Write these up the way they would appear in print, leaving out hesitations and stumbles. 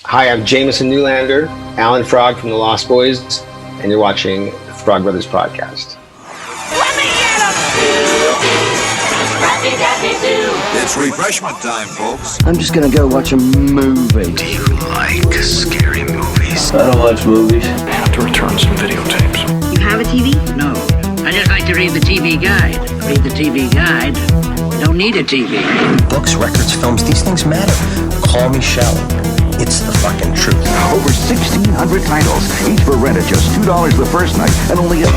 Hi, I'm Jameson Newlander, Alan Frog from the Lost Boys, and you're watching the Frog Brothers podcast. Let me get 'em! It's refreshment time, folks. I'm just gonna go watch a movie. Do you like scary movies? I don't watch movies. I have to return some videotapes. You have a TV? No. I just like to read the TV guide. Read the TV guide. Don't need a TV. Books, records, films, these things matter. Call me shallow. It's the fucking truth. Over 1,600 titles, each for rent at just $2 the first night, and only I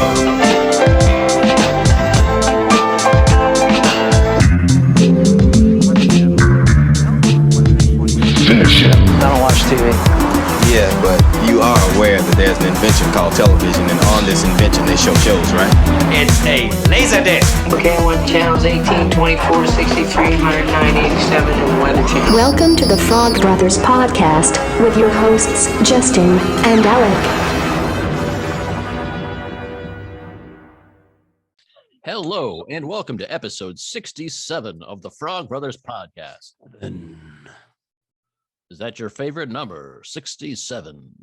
don't watch TV. Yeah, but you are aware that there's an invention called television, and on this invention they show shows, right? It's a laserdisc. Okay, I want channels 18, 24, 63, 109, 87, and Weather Channel. Welcome to the Frog Brothers podcast with your hosts, Justin and Alec. Hello, and welcome to episode 67 of the Frog Brothers podcast. Is that your favorite number? 67.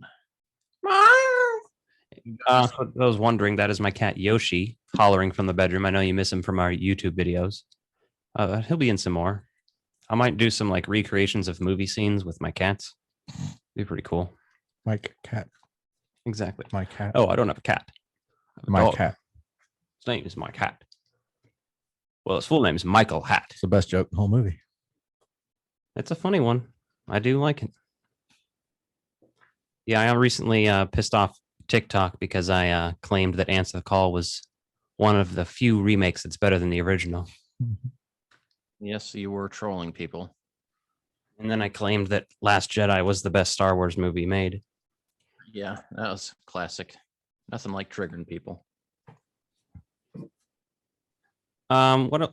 For those wondering, that is my cat Yoshi hollering from the bedroom. I know you miss him from our YouTube videos. He'll be in some more. I might do some like recreations of movie scenes with my cats. Be pretty cool. My cat. Exactly. My cat. Oh, I don't have a cat. I have a my dog. Cat. His name is Mike Hat. Well, his full name is Michael Hat. It's the best joke in the whole movie. It's a funny one. I do like it. Yeah, I recently pissed off TikTok because I claimed that Answer the Call was one of the few remakes that's better than the original. Yes, you were trolling people. And then I claimed that Last Jedi was the best Star Wars movie made. Yeah, that was classic. Nothing like triggering people. What do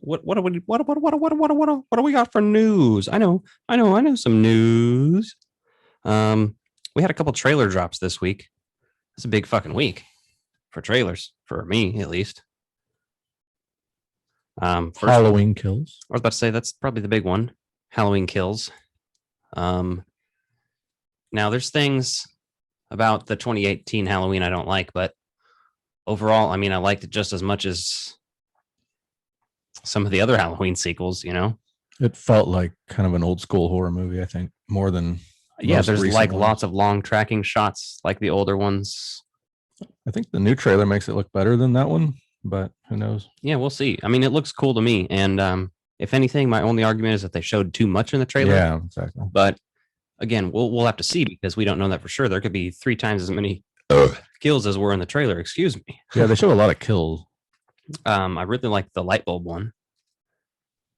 we got for news? I know some news. We had a couple trailer drops this week. It's a big fucking week for trailers, for me at least. Halloween Kills. I was about to say that's probably the big one. Halloween Kills. Now there's things about the 2018 Halloween I don't like, but overall, I mean, I liked it just as much as some of the other Halloween sequels, you know. It felt like kind of an old school horror movie, I think, more than there's like ones. lots of long tracking shots like the older ones. I think the new trailer makes it look better than that one, but who knows? Yeah, we'll see. I mean, it looks cool to me, and if anything, my only argument is that they showed too much in the trailer. Yeah, exactly. But again, we'll have to see because we don't know that for sure. There could be 3 times as many kills as were in the trailer. Excuse me. Yeah, they show a lot of kills. I really like the light bulb one,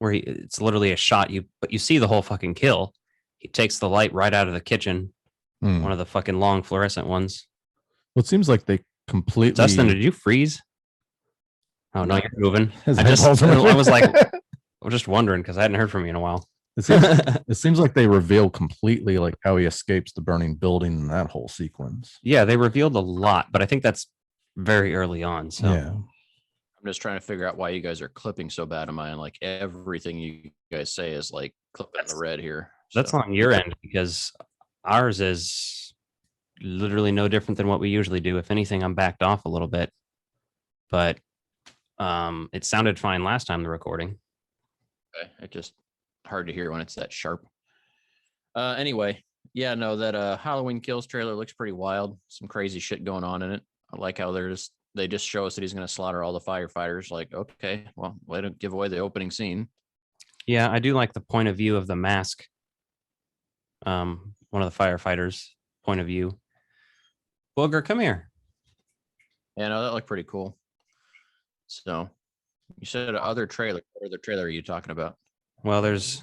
where it's literally a shot. But you see the whole fucking kill. He takes the light right out of the kitchen, one of the fucking long fluorescent ones. Well, it seems like they completely. Justin, did you freeze? Oh no, you're moving. I was just wondering because I hadn't heard from you in a while. It seems like they reveal completely like how he escapes the burning building in that whole sequence. Yeah, they revealed a lot, but I think that's very early on. So yeah. I'm just trying to figure out why you guys are clipping so bad of mine. Like everything you guys say is like clipping the red here. That's on your end because ours is literally no different than what we usually do. If anything, I'm backed off a little bit, but it sounded fine last time the recording. Okay. It just hard to hear when it's that sharp. Anyway, yeah, no, that Halloween Kills trailer looks pretty wild. Some crazy shit going on in it. I like how they just show us that he's going to slaughter all the firefighters. Like, okay, well, way to give away the opening scene. Yeah, I do like the point of view of the mask. One of the firefighters' point of view. Booger, come here. Yeah, no, that looked pretty cool. So, you said other trailer. What other trailer are you talking about? Well, there's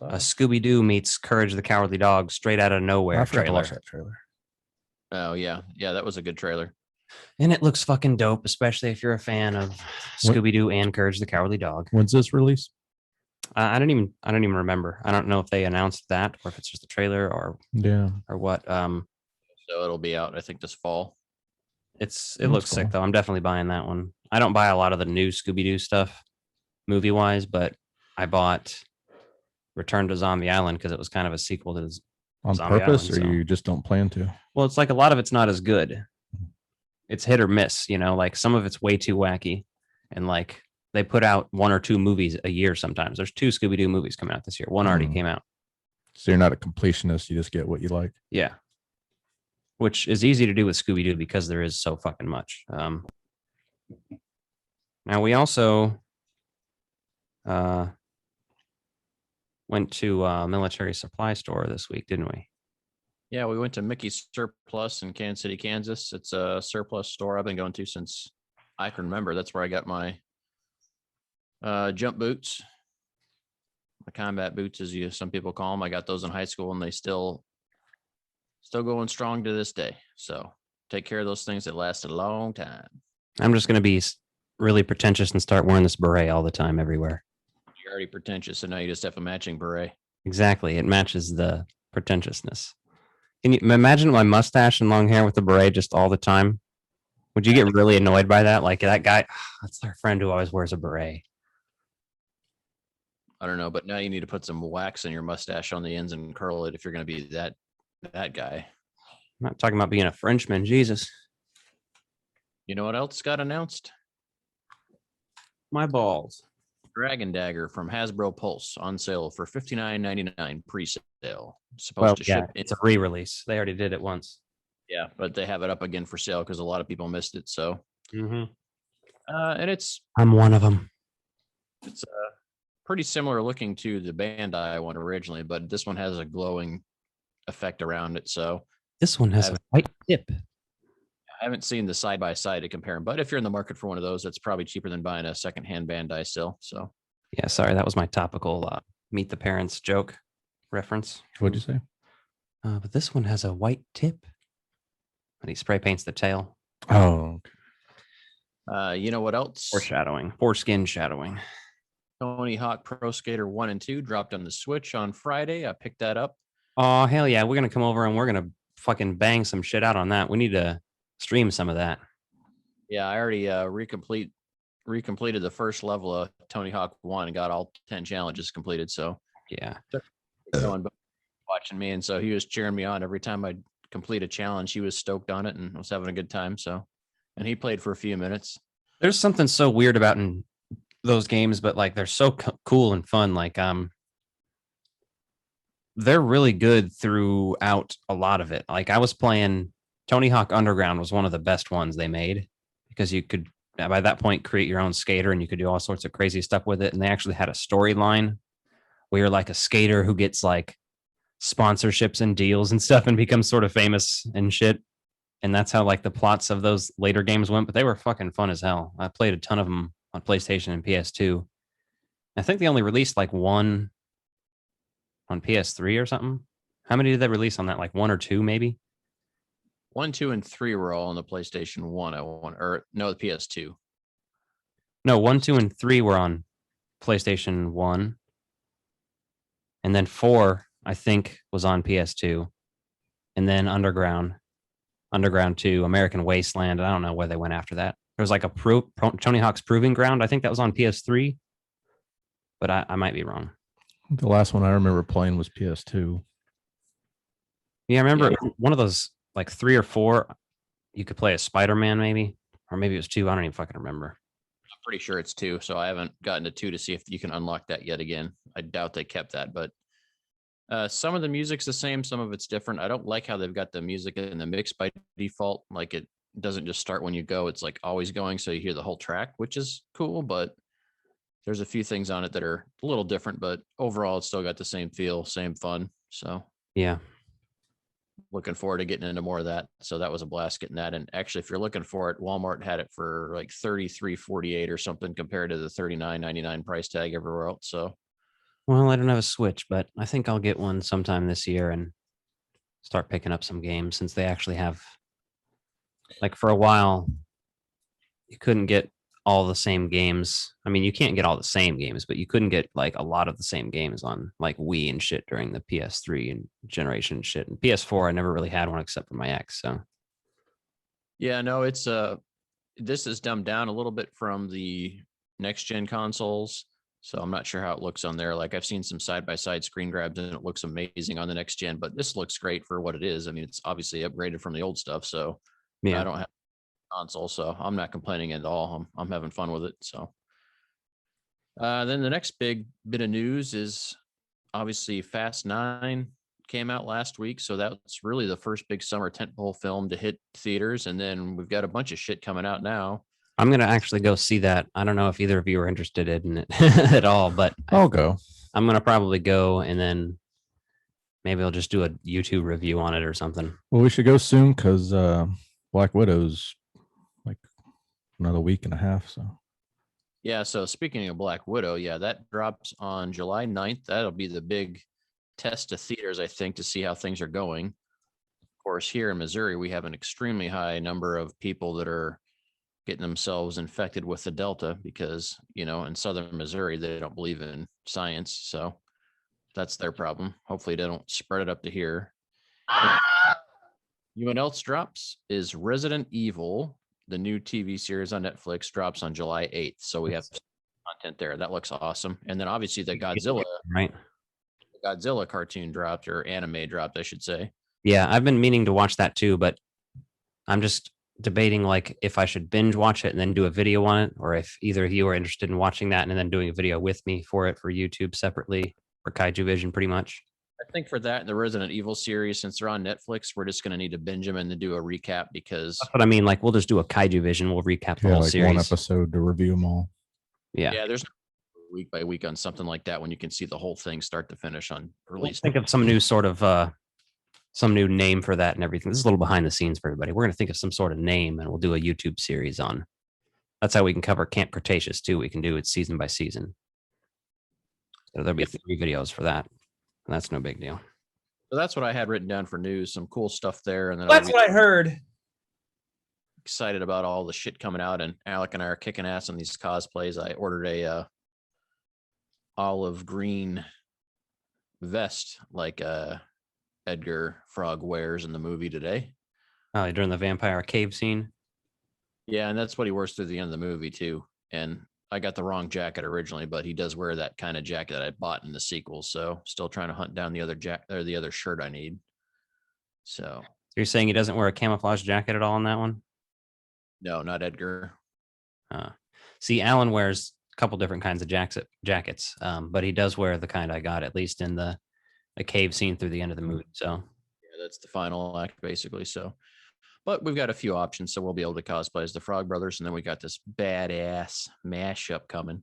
a Scooby-Doo meets Courage the Cowardly Dog straight out of nowhere trailer. That trailer. Oh, yeah. Yeah, that was a good trailer. And it looks fucking dope, especially if you're a fan of Scooby-Doo and Courage the Cowardly Dog. When's this release? I don't even remember. I don't know if they announced that or if it's just a trailer or what. So it'll be out, I think, this fall. It looks sick though. I'm definitely buying that one. I don't buy a lot of the new Scooby-Doo stuff movie wise, but I bought Return to Zombie Island because it was kind of a sequel to On Zombie purpose, Island, or so. you just don't plan to? Well, it's like a lot of it's not as good. It's hit or miss, you know, like some of it's way too wacky. And like they put out 1 or 2 movies a year sometimes. There's 2 Scooby-Doo movies coming out this year. One already came out. So you're not a completionist. You just get what you like. Yeah. Which is easy to do with Scooby-Doo because there is so fucking much. Now we also went to a military supply store this week, didn't we? Yeah, we went to Mickey's Surplus in Kansas City, Kansas. It's a surplus store I've been going to since I can remember. That's where I got my jump boots, my combat boots, as some people call them. I got those in high school, and they still going strong to this day. So take care of those things that last a long time. I'm just going to be really pretentious and start wearing this beret all the time everywhere. You're already pretentious, so now you just have a matching beret. Exactly. It matches the pretentiousness. Can you imagine my mustache and long hair with the beret just all the time? Would you get really annoyed by that? Like that guy, that's our friend who always wears a beret. I don't know, but now you need to put some wax in your mustache on the ends and curl it if you're going to be that guy. I'm not talking about being a Frenchman. Jesus. You know what else got announced? My balls. Dragon Dagger from Hasbro Pulse on sale for $59.99 pre-sale. Supposed to ship. It's a re-release. They already did it once. Yeah, but they have it up again for sale because a lot of people missed it. So, and I'm one of them. It's pretty similar looking to the Bandai one originally, but this one has a glowing effect around it. So this one has a white tip. I haven't seen the side by side to compare them, but if you're in the market for one of those, that's probably cheaper than buying a secondhand Bandai still. So, yeah, sorry, that was my topical Meet the Parents joke reference. What'd you say? But this one has a white tip, and he spray paints the tail. Oh, okay. You know what else? Foreshadowing, foreskin shadowing. Tony Hawk Pro Skater 1 and 2 dropped on the Switch on Friday. I picked that up. Oh hell yeah, we're gonna come over and we're gonna fucking bang some shit out on that. We need to stream some of that. Yeah, I already recompleted the first level of Tony Hawk 1 and got all 10 challenges completed. So yeah, going, watching me, and so he was cheering me on every time I'd complete a challenge. He was stoked on it and was having a good time. So, and he played for a few minutes. There's something so weird about in those games, but like they're so cool and fun. Like they're really good throughout a lot of it. Like I was playing Tony Hawk Underground was one of the best ones they made because you could by that point create your own skater and you could do all sorts of crazy stuff with it. And they actually had a storyline where you're like a skater who gets like sponsorships and deals and stuff and becomes sort of famous and shit. And that's how like the plots of those later games went, but they were fucking fun as hell. I played a ton of them on PlayStation and PS2. I think they only released like one on PS3 or something. How many did they release on that? Like 1 or 2 maybe? 1, 2, and 3 were all on the PlayStation 1. Or no, the PS2. No, 1, 2, and 3 were on PlayStation 1. And then 4, I think, was on PS2. And then Underground 2, American Wasteland. I don't know where they went after that. There was like a Tony Hawk's Proving Ground. I think that was on PS3. But I might be wrong. The last one I remember playing was PS2. Yeah, I remember one of those, like 3 or 4, you could play as Spider-Man maybe. Or maybe it was 2. I don't even fucking remember. I'm pretty sure it's 2, so I haven't gotten to 2 to see if you can unlock that yet again. I doubt they kept that, but some of the music's the same, some of it's different. I don't like how they've got the music in the mix by default. Like it doesn't just start when you go, it's like always going, so you hear the whole track, which is cool, but there's a few things on it that are a little different, but overall it's still got the same feel, same fun. So yeah, looking forward to getting into more of that. So that was a blast getting that. And actually, if you're looking for it, Walmart had it for like $33.48 or something compared to the $39.99 price tag everywhere else. So, well, I don't have a Switch, but I think I'll get one sometime this year and start picking up some games since they actually have, like, for a while you couldn't get all the same games. I mean, you can't get all the same games, but you couldn't get like a lot of the same games on like Wii and shit during the PS3 and generation and shit. And PS4, I never really had one except for my ex. So yeah, no, it's this is dumbed down a little bit from the next gen consoles. So I'm not sure how it looks on there. Like I've seen some side-by-side screen grabs and it looks amazing on the next gen, but this looks great for what it is. I mean, it's obviously upgraded from the old stuff. So Yeah. I don't have a console, so I'm not complaining at all. I'm having fun with it. So then the next big bit of news is obviously Fast 9 came out last week. So that's really the first big summer tentpole film to hit theaters. And then we've got a bunch of shit coming out now. I'm going to actually go see that. I don't know if either of you are interested in it at all, but I'll go. I'm going to probably go, and then maybe I'll just do a YouTube review on it or something. Well, we should go soon because Black Widow's like another week and a half. So Yeah, so speaking of Black Widow, yeah, that drops on July 9th. That'll be the big test of theaters, I think, to see how things are going. Of course, here in Missouri, we have an extremely high number of people that are getting themselves infected with the Delta because, you know, in southern Missouri, they don't believe in science. So that's their problem. Hopefully they don't spread it up to here. You know what else drops is Resident Evil, the new TV series on Netflix, drops on July 8th. So we have content there. That looks awesome. And then obviously the Godzilla, right? The Godzilla cartoon dropped, or anime dropped, I should say. Yeah, I've been meaning to watch that too, but I'm just debating like if I should binge watch it and then do a video on it, or if either of you are interested in watching that and then doing a video with me for it for YouTube separately for Kaiju Vision, pretty much. I think for that, the Resident Evil series, since they're on Netflix, we're just going to need to binge them and then do a recap because that's what I mean. Like we'll just do a Kaiju Vision. We'll recap the whole like series. One episode to review them all. Yeah. There's week by week on something like that when you can see the whole thing start to finish on release. Think of some new sort of some new name for that and everything. This is a little behind the scenes for everybody. We're going to think of some sort of name and we'll do a YouTube series on. That's how we can cover Camp Cretaceous too. We can do it season by season. So there'll be 3 videos for that. And that's no big deal. So that's what I had written down for news. Some cool stuff there. And then That's what I heard. Excited about all the shit coming out, and Alec and I are kicking ass on these cosplays. I ordered a olive green vest like Edgar Frog wears in the movie today. Oh, during the vampire cave scene. Yeah, and that's what he wears through the end of the movie too. And I got the wrong jacket originally, but he does wear that kind of jacket that I bought in the sequel. So still trying to hunt down the other the other shirt I need. So you're saying he doesn't wear a camouflage jacket at all in that one? No, not Edgar. See, Alan wears a couple different kinds of jackets, but he does wear the kind I got, at least in the cave scene through the end of the movie. So yeah, that's the final act basically. So, but we've got a few options, so we'll be able to cosplay as the Frog Brothers, and then we got this badass mashup coming.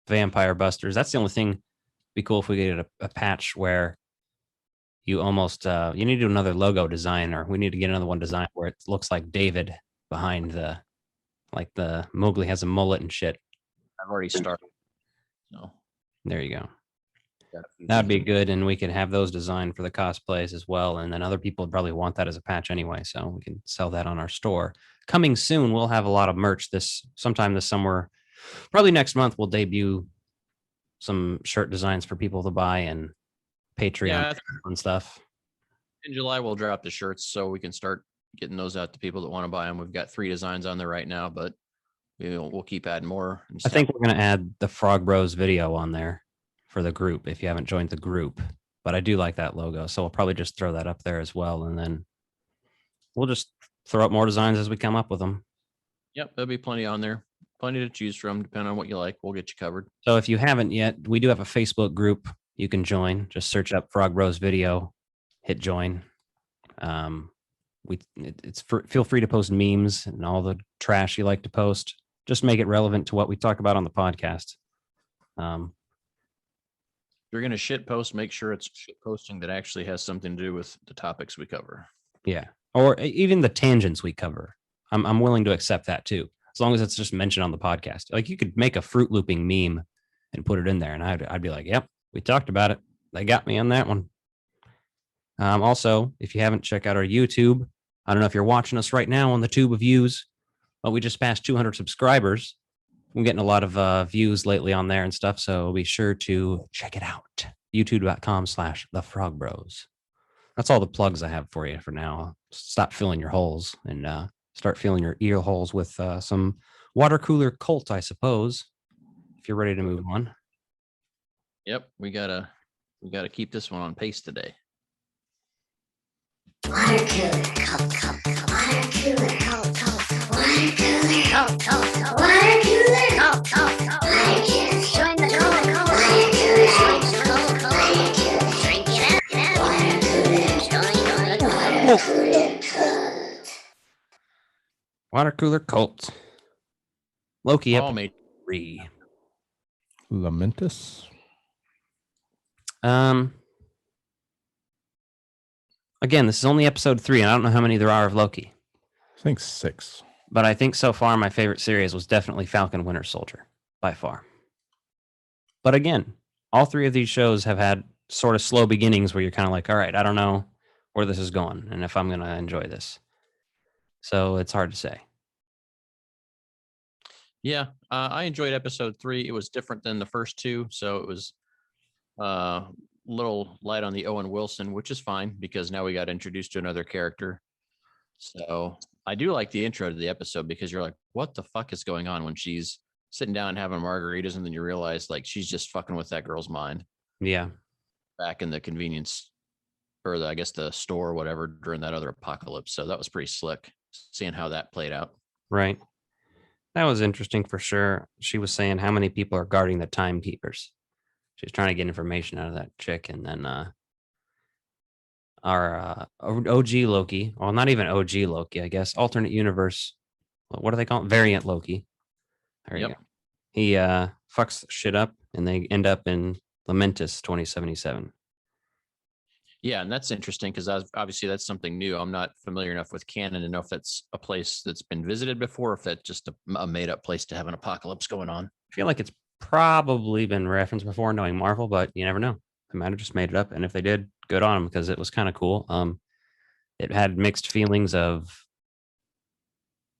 Vampire Busters. That's the only thing. Be cool if we get a patch where you almost you need to do another logo design, or we need to get another one designed where it looks like David behind the Mowgli has a mullet and shit. I've already started. So there you go. That'd be good, and we could have those designed for the cosplays as well. And then other people would probably want that as a patch anyway, so we can sell that on our store. Coming soon, we'll have a lot of merch sometime this summer. Probably next month, we'll debut some shirt designs for people to buy and Patreon and stuff. In July, we'll drop the shirts so we can start getting those out to people that want to buy them. We've got 3 designs on there right now, but we'll keep adding more. I think we're going to add the Frog Bros video on there for the group if you haven't joined the group. But I do like that logo, so we'll probably just throw that up there as well, and then we'll just throw up more designs as we come up with them. Yep, there'll be plenty on there. Plenty to choose from, depending on what you like. We'll get you covered. So if you haven't yet, we do have a Facebook group you can join. Just search up Frog Bros video, hit join. Feel free to post memes and all the trash you like to post. Just make it relevant to what we talk about on the podcast. If you're going to shit post, make sure it's shit posting that actually has something to do with the topics we cover. Yeah. Or even the tangents we cover. I'm willing to accept that too. As long as it's just mentioned on the podcast. Like you could make a Fruit Looping meme and put it in there, and I'd be like, yep, we talked about it. They got me on that one. Also, if you haven't checked out our YouTube, I don't know if you're watching us right now on the tube of views, but we just passed 200 subscribers. I'm getting a lot of views lately on there and stuff, so be sure to check it out. youtube.com/thefrogbros. That's all the plugs I have for you for now. Stop filling your holes and start filling your ear holes with some water cooler cult, I suppose. If you're ready to move on. Yep, we gotta keep this one on pace today. Water cooler, cold, cold, cold. Water cooler, cold, cold, cold. Water cooler, cold, cold, cold. Water cooler, cold, cold, cold. Water cooler, join the cold, cold. Water cooler, join the cold, cold. Water cooler, drink it out, get out. Water cooler, join the water cooler, cold. Water cooler cult. Loki All episode made 3. Lamentus. Again, this is only episode 3, and I don't know how many there are of Loki. I think 6. But I think so far my favorite series was definitely Falcon Winter Soldier, by far. But again, all 3 of these shows have had sort of slow beginnings where you're kind of like, all right, I don't know where this is going and if I'm going to enjoy this. So it's hard to say. Yeah, I enjoyed episode 3. It was different than the first 2, so it was little light on the Owen Wilson, which is fine because now we got introduced to another character. So I do like the intro to the episode because you're like, what the fuck is going on when she's sitting down and having margaritas, and then you realize like she's just fucking with that girl's mind. Yeah. Back in the convenience or I guess the store or whatever during that other apocalypse. So that was pretty slick seeing how that played out. Right. That was interesting for sure. She was saying how many people are guarding the timekeepers. She's trying to get information out of that chick, and then our OG Loki, well, not even OG Loki, I guess, alternate universe. What do they call it? Variant Loki. There you go. He fucks shit up, and they end up in Lamentus 2077. Yeah, and that's interesting because obviously that's something new. I'm not familiar enough with canon to know if that's a place that's been visited before, or if that's just a made-up place to have an apocalypse going on. I feel like it's probably been referenced before knowing Marvel, but you never know. They might have just made it up, and if they did, good on them because it was kind of cool. It had mixed feelings of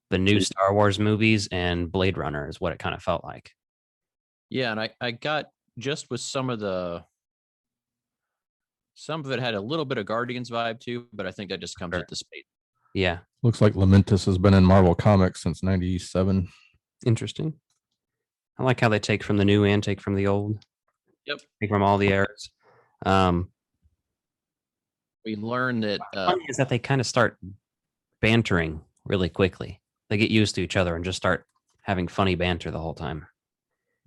the new Star Wars movies and Blade Runner is what it kind of felt like. Yeah, and I got just with some of it had a little bit of Guardians vibe too, but I think that just comes at the space. Yeah. Looks like Lamentus has been in Marvel Comics since 97. Interesting. I like how they take from the new and take from the old. Yep. Take from all the eras. We learned that funny is that they kind of start bantering really quickly. They get used to each other and just start having funny banter the whole time.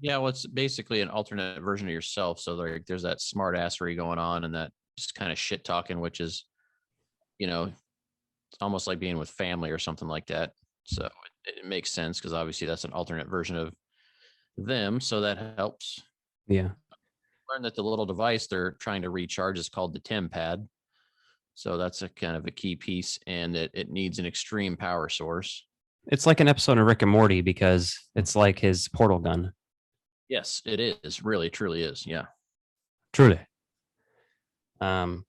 Yeah, well, it's basically an alternate version of yourself. So there's that smart assery going on and that just kind of shit talking, which is, it's almost like being with family or something like that. So it makes sense because obviously that's an alternate version of them. So that helps. Yeah. Learn that the little device they're trying to recharge is called the TEM pad. So that's a kind of a key piece, and it needs an extreme power source. It's like an episode of Rick and Morty because it's like his portal gun. Yes, it is. Really, truly is. Yeah. Truly. And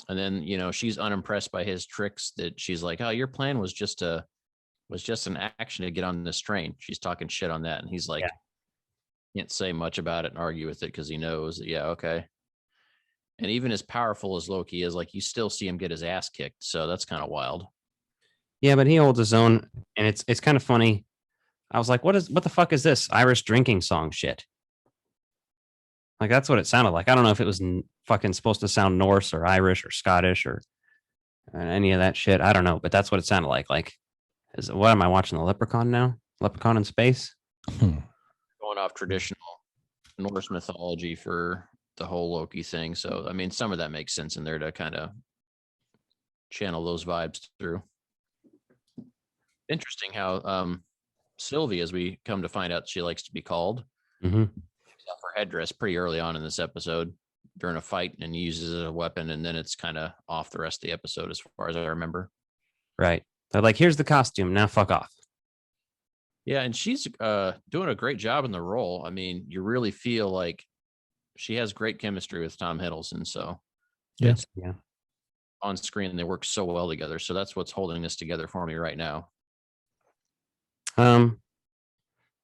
then, she's unimpressed by his tricks that she's like, oh, your plan was just an action to get on this train. She's talking shit on that. And he's like, can't say much about it and argue with it because he knows that, yeah, okay. And even as powerful as Loki is, like, you still see him get his ass kicked. So that's kind of wild. Yeah, but he holds his own, and it's kind of funny. I was like, what the fuck is this Irish drinking song shit? Like, that's what it sounded like. I don't know if it was fucking supposed to sound Norse or Irish or Scottish or any of that shit. I don't know, but that's what it sounded like. Like, what am I watching? The Leprechaun now? Leprechaun in space? Going off traditional Norse mythology for the whole Loki thing. So, I mean, some of that makes sense in there to kind of channel those vibes through. Interesting how Sylvie, as we come to find out, she likes to be called. Mm-hmm. Off her headdress pretty early on in this episode during a fight and uses it as a weapon, and then it's kind of off the rest of the episode as far as I remember. Right. They're like, here's the costume. Now fuck off. Yeah, and she's doing a great job in the role. I mean, you really feel like she has great chemistry with Tom Hiddleston. So yeah. On screen, they work so well together. So that's what's holding this together for me right now.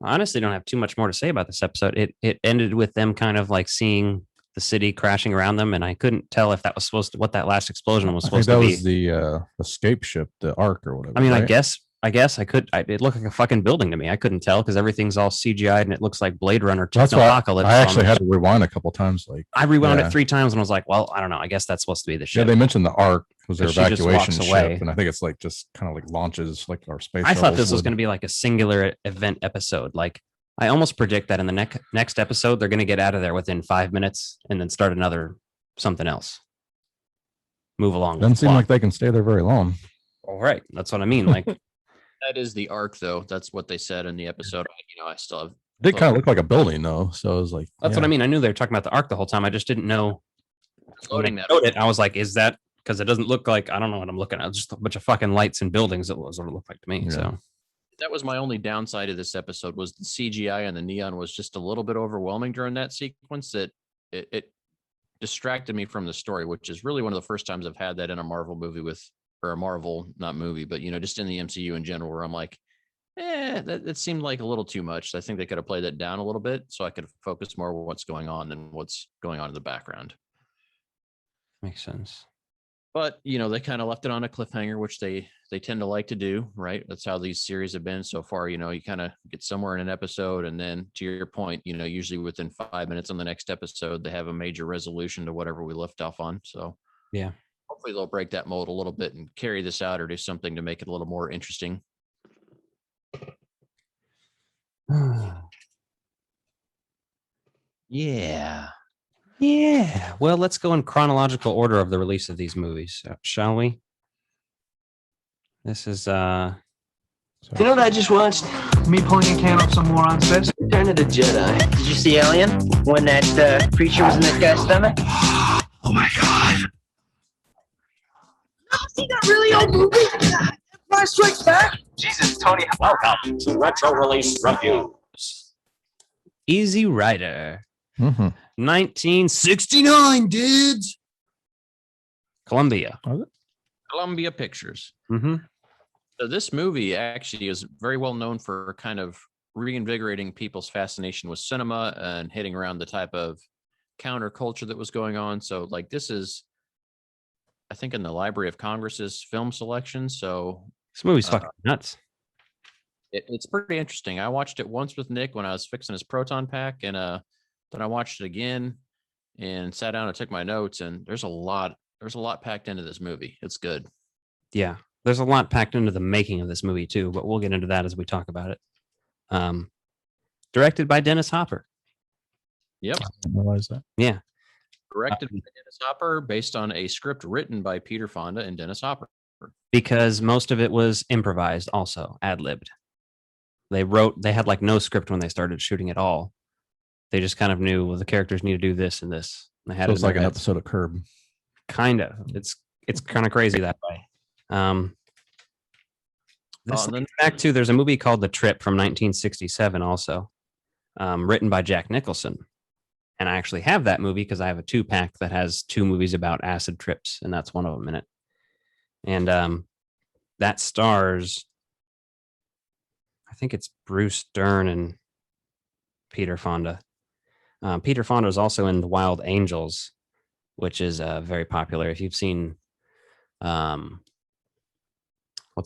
I honestly don't have too much more to say about this episode. It ended with them kind of like seeing the city crashing around them, and I couldn't tell if that was what that last explosion was supposed to be. That was the escape ship, the Ark or whatever. I mean, right? I guess I guess I could. It looked like a fucking building to me. I couldn't tell because everything's all CGI'd and it looks like Blade Runner. That's why Apocalypse. I actually had to rewind a couple times. Like I rewound it 3 times and was like, well, I don't know. I guess that's supposed to be the ship. Yeah, they mentioned the Ark was their evacuation ship, away. and I think it's like just kind of like launches like our space. I thought this was going to be like a singular event episode. Like I almost predict that in the next episode they're going to get out of there within 5 minutes and then start another something else. Move along. Doesn't seem like they can stay there very long. All right, that's what I mean. Like. That is the Ark, though. That's what they said in the episode. I still have. It did kind of look like a building, though. So I was like, that's what I mean. I knew they were talking about the Ark the whole time. I just didn't know. Loading that. I was like, is that because it doesn't look like I don't know what I'm looking at. It's just a bunch of fucking lights and buildings. It was what it looked like to me. Yeah. So that was my only downside of this episode was the CGI and the neon was just a little bit overwhelming during that sequence. That it distracted me from the story, which is really one of the first times I've had that in a Marvel movie or a Marvel, not movie, but just in the MCU in general, where I'm like, that seemed like a little too much. I think they could have played that down a little bit so I could focus more on what's going on than what's going on in the background. Makes sense. But they kind of left it on a cliffhanger, which they tend to like to do, right? That's how these series have been so far. You kind of get somewhere in an episode, and then to your point, usually within 5 minutes on the next episode, they have a major resolution to whatever we left off on. So yeah. Hopefully they'll break that mold a little bit and carry this out or do something to make it a little more interesting. Yeah. Well, let's go in chronological order of the release of these movies, shall we? This is You know what I just watched? Me pulling a can off some moron says. Return of the Jedi. Did you see Alien? When that creature was in that guy's stomach? Oh my god. See that really old movie? Empire Strikes Back? Jesus, Tony. Welcome to Retro Release Reviews. Easy Rider. 1969, dudes. Columbia Pictures. Mm-hmm. So this movie actually is very well known for kind of reinvigorating people's fascination with cinema and hitting around the type of counterculture that was going on. So like this is, I think, in the Library of Congress's film selection. So this movie's fucking nuts. It's pretty interesting. I watched it once with Nick when I was fixing his proton pack, and then I watched it again and sat down and took my notes. And there's a lot packed into this movie. It's good. Yeah, there's a lot packed into the making of this movie too, but we'll get into that as we talk about it. Directed by Dennis Hopper. Yep. I didn't realize that. Yeah. Directed by Dennis Hopper, based on a script written by Peter Fonda and Dennis Hopper. Because most of it was improvised, also ad-libbed. They had like no script when they started shooting at all. They just kind of knew, well, the characters need to do this and this. They had it's like an episode of Curb. Kind of. It's kind of crazy that way. Back to, there's a movie called The Trip from 1967 also, written by Jack Nicholson. And I actually have that movie because I have a 2-pack that has 2 movies about acid trips, and that's one of them in it. And that stars, I think it's Bruce Dern and Peter Fonda. Peter Fonda is also in The Wild Angels, which is very popular. If you've seen, what's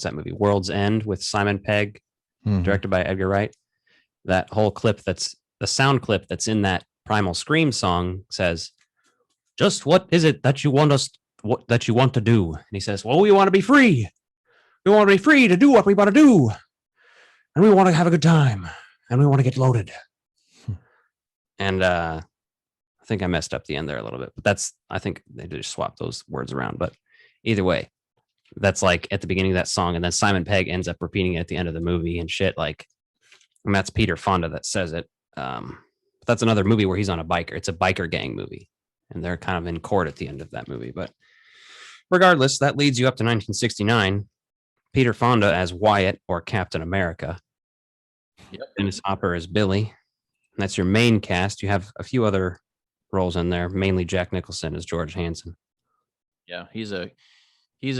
that movie? World's End with Simon Pegg, directed by Edgar Wright. That whole clip, that's the sound clip that's in that Primal Scream song, says, "Just what is it that you want that you want to do?" And he says, "Well, we want to be free. We want to be free to do what we want to do, and we want to have a good time, and we want to get loaded." And I think I messed up the end there a little bit, but I think they just swapped those words around. But either way, that's like at the beginning of that song, and then Simon Pegg ends up repeating it at the end of the movie and shit. Like, and that's Peter Fonda that says it. But that's another movie where he's on a biker. It's a biker gang movie, and they're kind of in court at the end of that movie. But regardless, that leads you up to 1969. Peter Fonda as Wyatt, or Captain America. Yep. Dennis Hopper as Billy. And that's your main cast. You have a few other roles in there, mainly Jack Nicholson as George Hansen. Yeah, he's a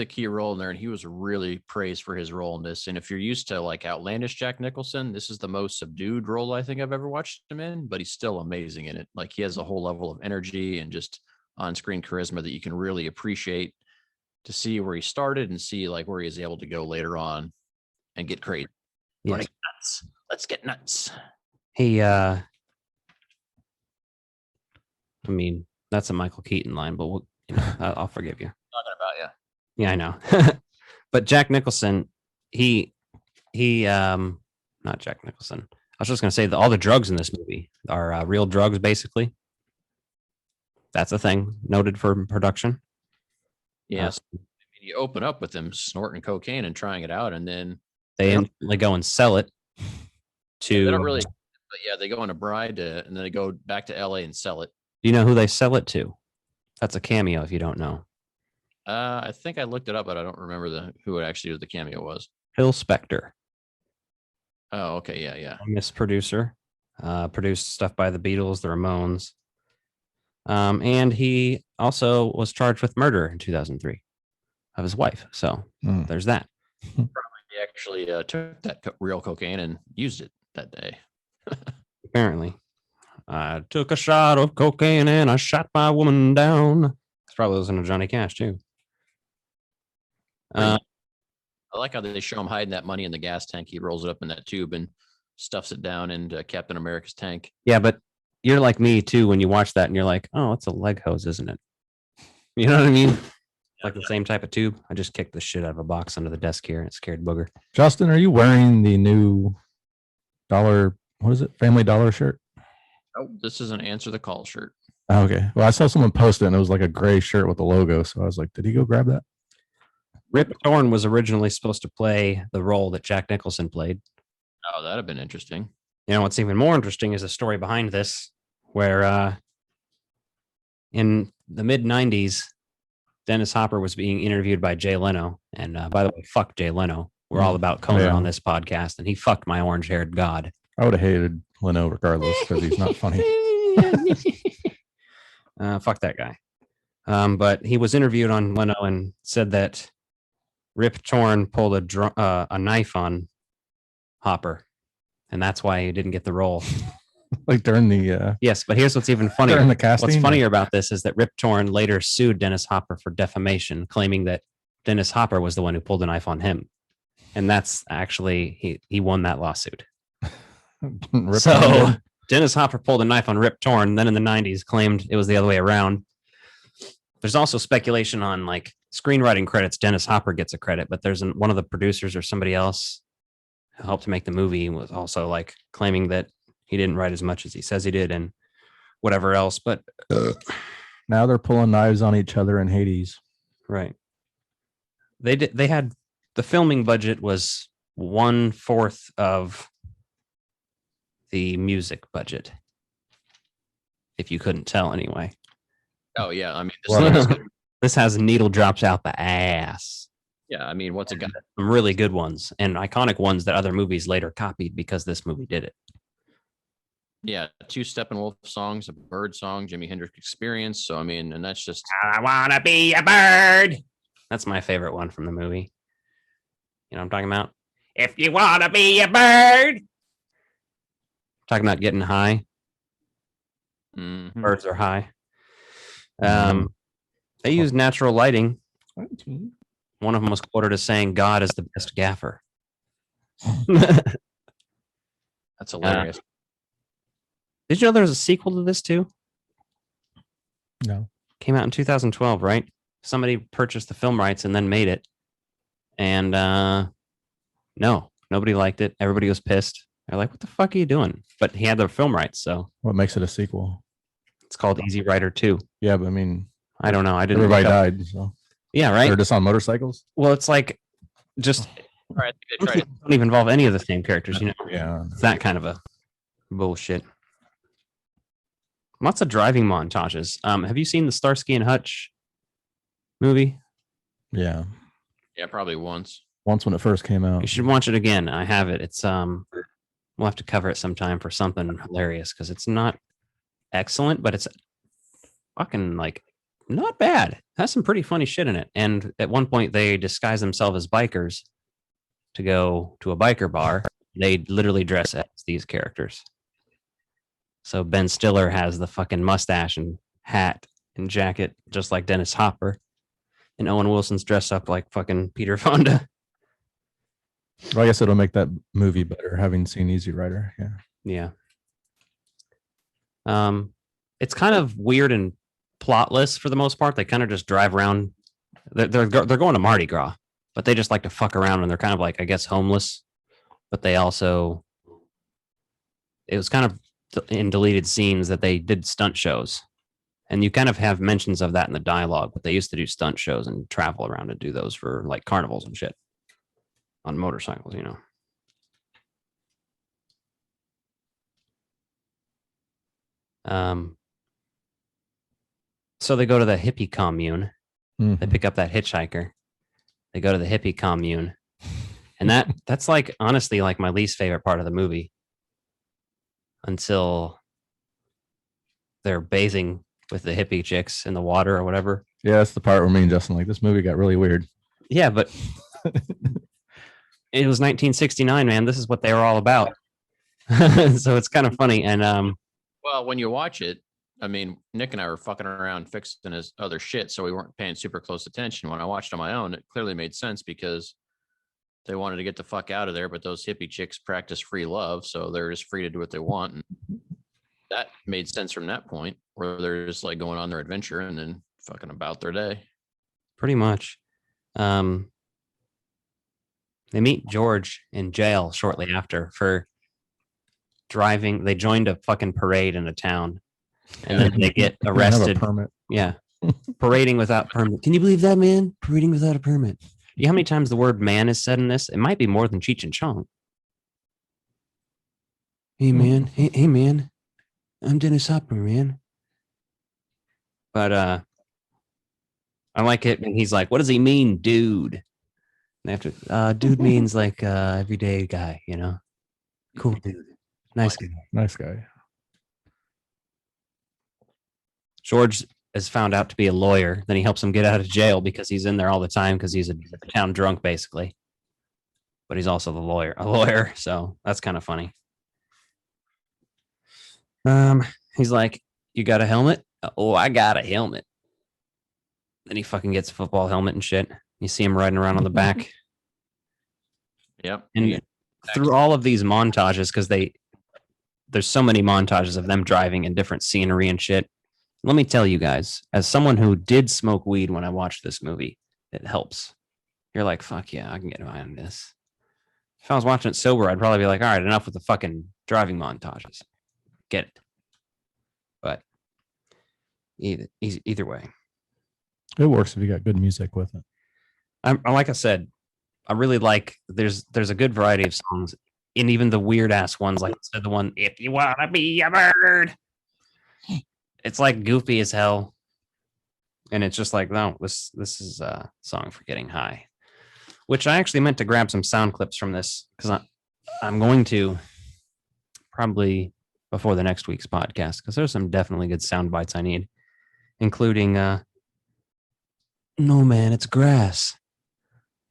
key role in there, and he was really praised for his role in this. And if you're used to like outlandish Jack Nicholson, this is the most subdued role I think I've ever watched him in, but he's still amazing in it. Like, he has a whole level of energy and just on-screen charisma that you can really appreciate to see where he started and see like where he is able to go later on. and get crazy. Yes. Wanna get nuts? Let's get nuts. He I mean, that's a Michael Keaton line, but I'll forgive you. Talking about you. Yeah, I know. But Jack Nicholson, he not Jack Nicholson. I was just gonna say that all the drugs in this movie are real drugs, basically. That's a thing noted for production. Yes. You open up with them snorting cocaine and trying it out, and then they instantly go and sell it to. They don't really, but yeah, they go on a bride, and then they go back to LA and sell it. Do you know who they sell it to? That's a cameo. If you don't know, I think I looked it up, but I don't remember who it actually the cameo was. Phil Spector. Oh, okay, yeah. Famous producer, produced stuff by the Beatles, the Ramones, and he also was charged with murder in 2003 of his wife. So there's that. Probably he actually took that real cocaine and used it that day. Apparently, I took a shot of cocaine and I shot my woman down. It's probably listening to Johnny Cash too. I like how they show him hiding that money in the gas tank. He rolls it up in that tube and stuffs it down into Captain America's tank. Yeah, but you're like me too when you watch that and you're like, oh, it's a leg hose, isn't it? You know what I mean? Like the same type of tube. I just kicked the shit out of a box under the desk here and it scared Booger. Justin, are you wearing the new Family Dollar shirt? Oh, this is an Answer the Call shirt. Okay. Well, I saw someone post it and it was like a gray shirt with a logo. So I was like, did he go grab that? Rip Torn was originally supposed to play the role that Jack Nicholson played. Oh, that'd have been interesting. You know, what's even more interesting is the story behind this, where in the mid-90s, Dennis Hopper was being interviewed by Jay Leno. And by the way, fuck Jay Leno. We're all about Conan on this podcast, and he fucked my orange-haired god. I would have hated Leno regardless because he's not funny. Fuck that guy. But he was interviewed on Leno and said that Rip Torn pulled a knife on Hopper, and that's why he didn't get the role. Like during the yes, but here's what's even funnier. During the casting, what's funnier about this is that Rip Torn later sued Dennis Hopper for defamation, claiming that Dennis Hopper was the one who pulled the knife on him, and that's actually he won that lawsuit. So Dennis Hopper pulled a knife on Rip Torn, then in the 90s claimed it was the other way around. There's also speculation on like screenwriting credits. Dennis Hopper gets a credit, but there's one of the producers or somebody else who helped to make the movie was also like claiming that he didn't write as much as he says he did and whatever else. But now they're pulling knives on each other in Hades. Right. They had the filming budget was 1/4 of the music budget. If you couldn't tell anyway. Oh yeah, I mean this has needle drops out the ass. Yeah, I mean, what's a guy? Some really good ones and iconic ones that other movies later copied because this movie did it. Yeah, 2 Steppenwolf songs, a bird song, Jimi Hendrix Experience. So I mean, and that's just I wanna be a bird. That's my favorite one from the movie. You know what I'm talking about? If you wanna be a bird. Talking about getting high. Mm-hmm. Birds are high. They use natural lighting. One of them was quoted as saying, "God is the best gaffer." That's hilarious. Did you know there was a sequel to this too? No. Came out in 2012, right? Somebody purchased the film rights and then made it. And no, nobody liked it. Everybody was pissed. They're like, what the fuck are you doing? But he had the film rights, so. What makes it a sequel? It's called Easy Rider 2. Yeah, but I mean, I don't know. I didn't. Everybody died, so. Yeah, right. They're just on motorcycles? Well, it's like just don't even involve any of the same characters, you know? Yeah. It's that kind of a bullshit. Lots of driving montages. Have you seen the Starsky and Hutch movie? Yeah. Yeah, probably once. Once when it first came out. You should watch it again. I have it. It's we'll have to cover it sometime for something hilarious because it's not excellent, but it's fucking like not bad. It has some pretty funny shit in it. And at one point they disguise themselves as bikers to go to a biker bar. They literally dress as these characters. So Ben Stiller has the fucking mustache and hat and jacket, just like Dennis Hopper. And Owen Wilson's dressed up like fucking Peter Fonda. Well, I guess it'll make that movie better having seen Easy Rider. Yeah. It's kind of weird and plotless for the most part. They kind of just drive around. They're going to Mardi Gras, but they just like to fuck around, and they're kind of like, I guess, homeless. But they also, it was kind of in deleted scenes that they did stunt shows, and you kind of have mentions of that in the dialogue. But they used to do stunt shows and travel around and do those for like carnivals and shit on motorcycles, So they go to the hippie commune. Mm-hmm. They pick up that hitchhiker. They go to the hippie commune. And that's like, honestly, like my least favorite part of the movie until they're bathing with the hippie chicks in the water or whatever. Yeah, that's the part where me and Justin like, this movie got really weird. Yeah, but it was 1969, man. This is what they were all about. So it's kind of funny. And well, when you watch it, I mean, Nick and I were fucking around fixing his other shit, so we weren't paying super close attention. When I watched on my own, it clearly made sense because they wanted to get the fuck out of there, but those hippie chicks practice free love, so they're just free to do what they want. And that made sense from that point, where they're just like going on their adventure and then fucking about their day. Pretty much. They meet George in jail shortly after for driving. They joined a fucking parade in a town, and then they get arrested. Permit. Yeah. Parading without permit. Can you believe that, man? Parading without a permit. You know how many times the word man is said in this? It might be more than Cheech and Chong. Hey, man. Hey, man. I'm Dennis Hopper, man. But I like it. And he's like, what does he mean, dude? And after, dude means like everyday guy, Cool dude. Nice guy. Nice guy. George is found out to be a lawyer. Then he helps him get out of jail because he's in there all the time because he's a town drunk, basically. But he's also a lawyer. So that's kind of funny. He's like, you got a helmet? Oh, I got a helmet. Then he fucking gets a football helmet and shit. You see him riding around on the back. Yep. And through all of these montages, because there's so many montages of them driving in different scenery and shit. Let me tell you guys, as someone who did smoke weed when I watched this movie, it helps. You're like, fuck yeah, I can get behind this. If I was watching it sober, I'd probably be like, all right, enough with the fucking driving montages. Get it. But either way. It works if you got good music with it. Like I said, I really like, there's a good variety of songs, and even the weird ass ones, like the one, if you want to be a bird. It's like goofy as hell. And it's just like, no, this is a song for getting high. Which I actually meant to grab some sound clips from this because I'm going to probably before the next week's podcast, because there's some definitely good sound bites I need, including no man, it's grass.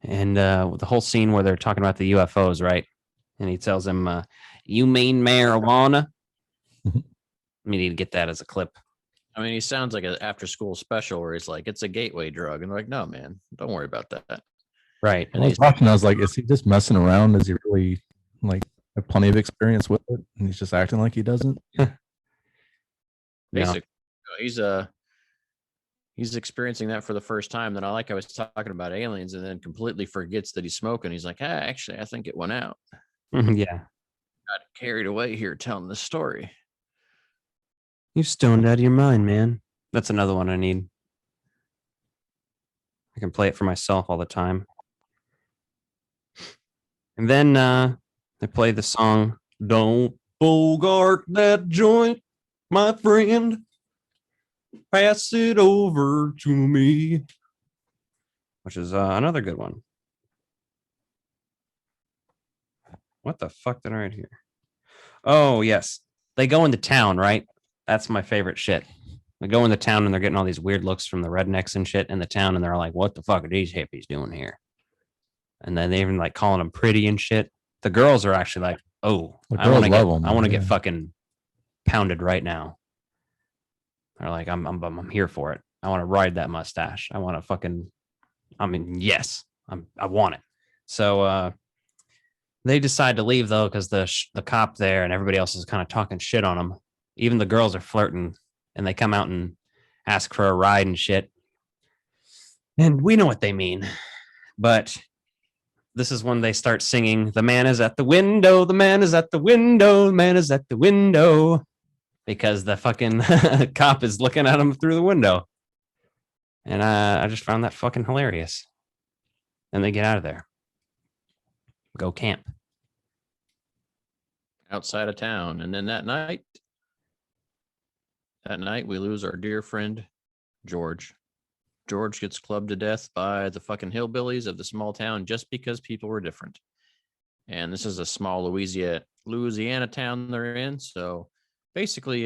And the whole scene where they're talking about the UFOs, right? And he tells him, you mean marijuana? We need to get that as a clip. I mean, he sounds like an after-school special where he's like, it's a gateway drug. And they're like, no, man, don't worry about that. Right. And I was watching, I was like, is he just messing around? Does he really like have plenty of experience with it? And he's just acting like he doesn't? Basically, he's experiencing that for the first time. Then I was talking about aliens and then completely forgets that he's smoking. He's like, actually, I think it went out. Yeah. Got carried away here telling the story. You stoned out of your mind, man. That's another one I need. I can play it for myself all the time. And then they play the song, Don't Bogart That Joint, My Friend. Pass it over to me. Which is another good one. What the fuck did I write here? Oh, yes. They go into town, right? That's my favorite shit. They go into town and they're getting all these weird looks from the rednecks and shit in the town. And they're like, what the fuck are these hippies doing here? And then they even like calling them pretty and shit. The girls are actually like, oh, I want to get fucking pounded right now. They're like, I'm here for it. I want to ride that mustache. I want to fucking, yes, I want it. So They decide to leave though because the cop there and everybody else is kind of talking shit on them. Even the girls are flirting, and they come out and ask for a ride and shit. And we know what they mean, but this is when they start singing, "The man is at the window, the man is at the window, the man is at the window," because the fucking cop is looking at them through the window. And I just found that fucking hilarious. And they get out of there. Go camp. Outside of town. And then that night we lose our dear friend, George. George gets clubbed to death by the fucking hillbillies of the small town just because people were different. And this is a small Louisiana town they're in. So basically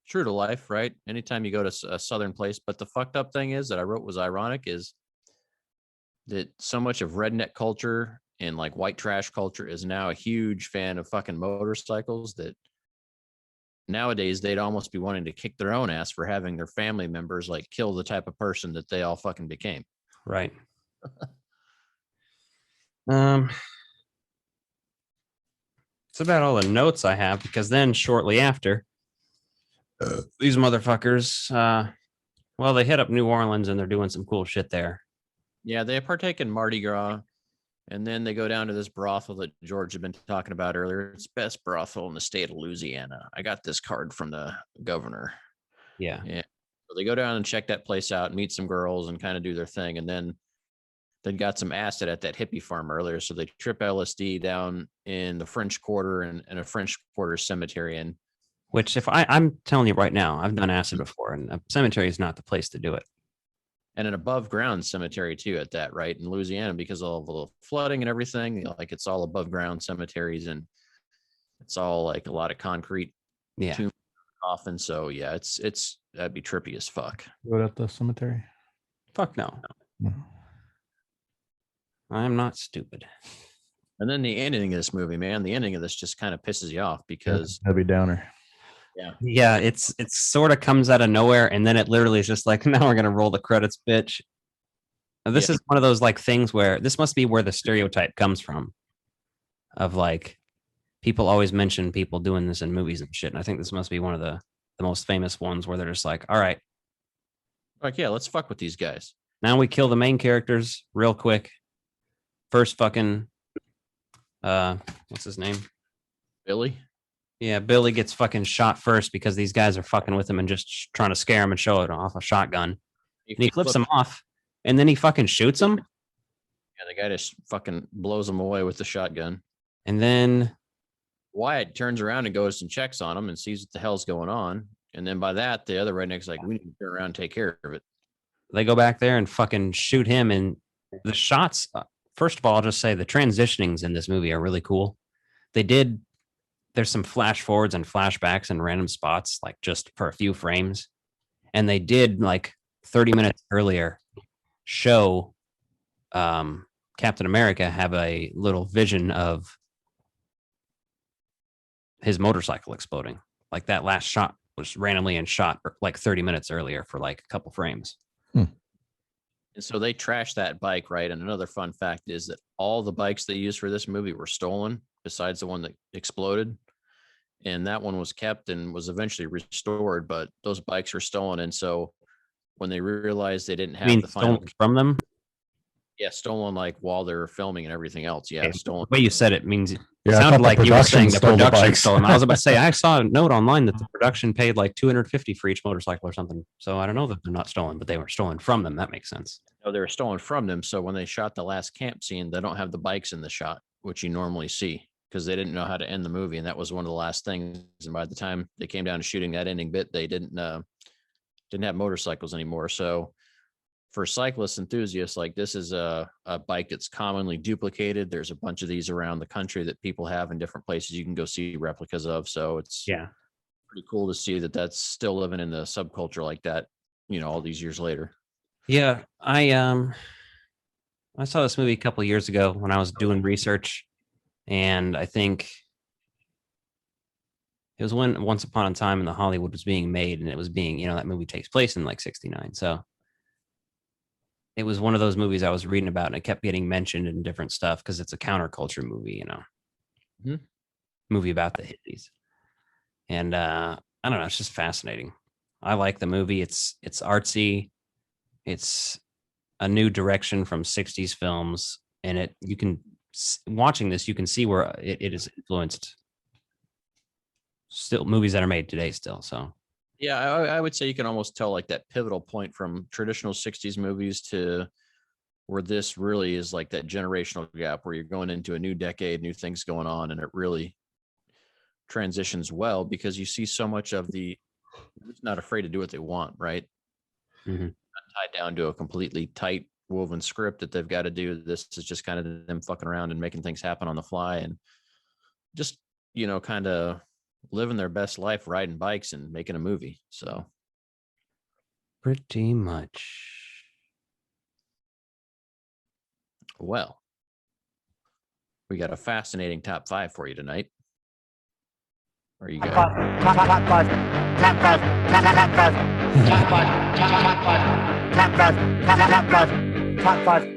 true to life, right? Anytime you go to a southern place. But the fucked up thing is that I wrote was ironic is that so much of redneck culture and like white trash culture is now a huge fan of fucking motorcycles that nowadays they'd almost be wanting to kick their own ass for having their family members like kill the type of person that they all fucking became. Right. It's about all the notes I have, because then shortly after, these motherfuckers, well, they hit up New Orleans and they're doing some cool shit there. Yeah, they partake in Mardi Gras, and then they go down to this brothel that George had been talking about earlier. It's the best brothel in the state of Louisiana. I got this card from the governor. Yeah. So they go down and check that place out, meet some girls, and kind of do their thing. And then they got some acid at that hippie farm earlier, so they trip LSD down in the French Quarter and a French Quarter cemetery. And which, if I'm telling you right now, I've done acid before, and a cemetery is not the place to do it. And an above ground cemetery too at that, right? In Louisiana, because of all the flooding and everything, like it's all above ground cemeteries, and it's all like a lot of concrete tomb coffins. So yeah, it's that'd be trippy as fuck. Go at the cemetery? Fuck no. I'm not stupid. And then the ending of this movie, man, the ending of this just kind of pisses you off because heavy downer. Yeah, it's sort of comes out of nowhere, and then it literally is just like, now we're gonna roll the credits, bitch. Now, this is one of those like things where this must be where the stereotype comes from, of like people always mention people doing this in movies and shit. And I think this must be one of the most famous ones where they're just like, all right, like, yeah, let's fuck with these guys. Now we kill the main characters real quick. First fucking what's his name? Billy? Yeah, Billy gets fucking shot first because these guys are fucking with him and just trying to scare him and show it off a shotgun. And he flips him off, and then he fucking shoots him. Yeah, the guy just fucking blows him away with the shotgun. And then Wyatt turns around and goes and checks on him and sees what the hell's going on. And then by that, the other redneck's like, we need to turn around and take care of it. They go back there and fucking shoot him. And the shots, first of all, I'll just say the transitionings in this movie are really cool. There's some flash forwards and flashbacks in random spots, like just for a few frames. And they did, like 30 minutes earlier, show Captain America have a little vision of his motorcycle exploding. Like that last shot was randomly and shot like 30 minutes earlier for like a couple frames. And so they trashed that bike, right? And another fun fact is that all the bikes they used for this movie were stolen, besides the one that exploded. And that one was kept and was eventually restored, but those bikes were stolen. And so when they realized they didn't have the final from them, stolen like while they were filming and everything else. Yeah, stolen. The way you said it means it sounded like you were saying the production stole them. I was about to say, I saw a note online that the production paid like $250 for each motorcycle or something. So I don't know that they're not stolen, but they were stolen from them. That makes sense. No, they were stolen from them. So when they shot the last camp scene, they don't have the bikes in the shot, which you normally see, because they didn't know how to end the movie. And that was one of the last things. And by the time they came down to shooting that ending bit, they didn't have motorcycles anymore. So for cyclist enthusiasts, like this is a bike that's commonly duplicated. There's a bunch of these around the country that people have in different places you can go see replicas of. So it's pretty cool to see that that's still living in the subculture like that, you know, all these years later. Yeah, I saw this movie a couple of years ago when I was doing research, and I think it was when Once Upon a Time in the Hollywood was being made, and it was being, you know, that movie takes place in like 69. So it was one of those movies I was reading about, and it kept getting mentioned in different stuff because it's a counterculture movie, you know. movie about the hippies. And I don't know, it's just fascinating. I like the movie. It's artsy. It's a new direction from 60s films, and watching this, you can see where it is influenced still movies that are made today still. So yeah, I would say you can almost tell like that pivotal point from traditional 60s movies to where this really is like that generational gap where you're going into a new decade, new things going on, and it really transitions well because you see so much of the not afraid to do what they want, right? Mm-hmm. Not tied down to a completely tight woven script that they've got to do. This is just kind of them fucking around and making things happen on the fly and just, kind of living their best life, riding bikes and making a movie. So pretty much. Well, we got a fascinating top 5 for you tonight. Are you guys?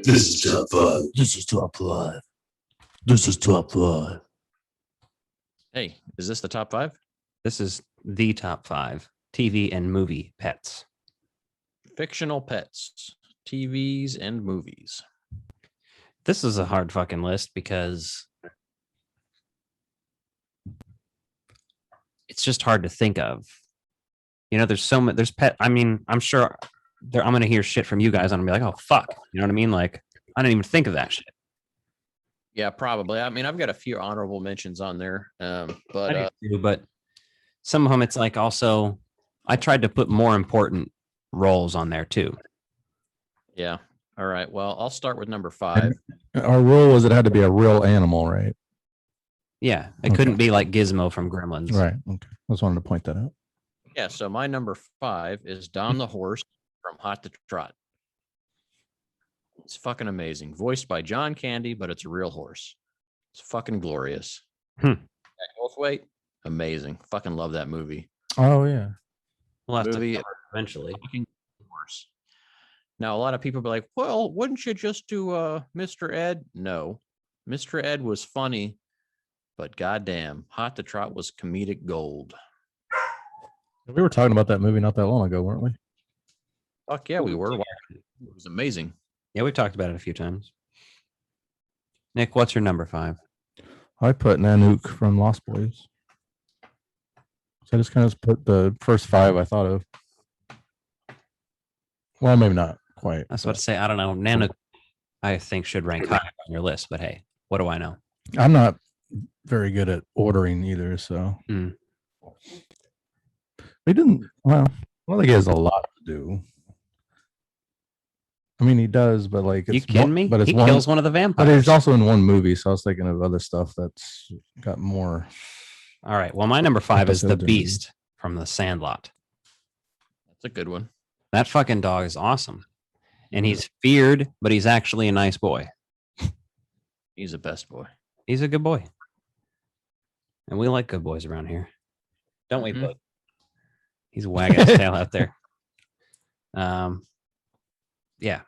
This is top 5. This is top 5. This is top 5. Hey, is this the top 5? This is the top 5 TV and movie pets. Fictional pets, TVs and movies. This is a hard fucking list because it's just hard to think of. There's so much. There's pet. I mean, I'm sure I'm going to hear shit from you guys and I'm going to be like, oh, fuck. You know what I mean? Like, I didn't even think of that shit. Yeah, probably. I mean, I've got a few honorable mentions on there. But some of them, it's like also, I tried to put more important roles on there too. Yeah. All right. Well, I'll start with number 5. Our rule was it had to be a real animal, right? Yeah. It couldn't be like Gizmo from Gremlins. Right. Okay. I just wanted to point that out. Yeah. So my number 5 is Don the Horse from Hot to Trot. It's fucking amazing. Voiced by John Candy, but it's a real horse. It's fucking glorious. Jack Goldthwait, amazing. Fucking love that movie. Oh, yeah. We'll have movie to eventually. Horse. Now, a lot of people be like, well, wouldn't you just do Mr. Ed? No. Mr. Ed was funny, but goddamn, Hot to Trot was comedic gold. We were talking about that movie not that long ago, weren't we? Fuck yeah, we were. It was amazing. Yeah, we've talked about it a few times. Nick, what's your number 5? I put Nanook from Lost Boys. So I just kind of put the first 5 I thought of. Well, maybe not quite. I was about to say, I don't know. Nanook, I think, should rank high on your list, but hey, what do I know? I'm not very good at ordering either, so. We didn't, well, I don't think he has a lot to do. I mean, he does, but like, it's you kidding me? But it's he kills one of the vampires. But he's also in one movie, so I was thinking of other stuff that's got more. All right. Well, my number 5 is the Beast from The Sandlot. That's a good one. That fucking dog is awesome, and he's feared, but he's actually a nice boy. He's the best boy. He's a good boy, and we like good boys around here, don't we, Bud? He's wagging his tail out there. Yeah.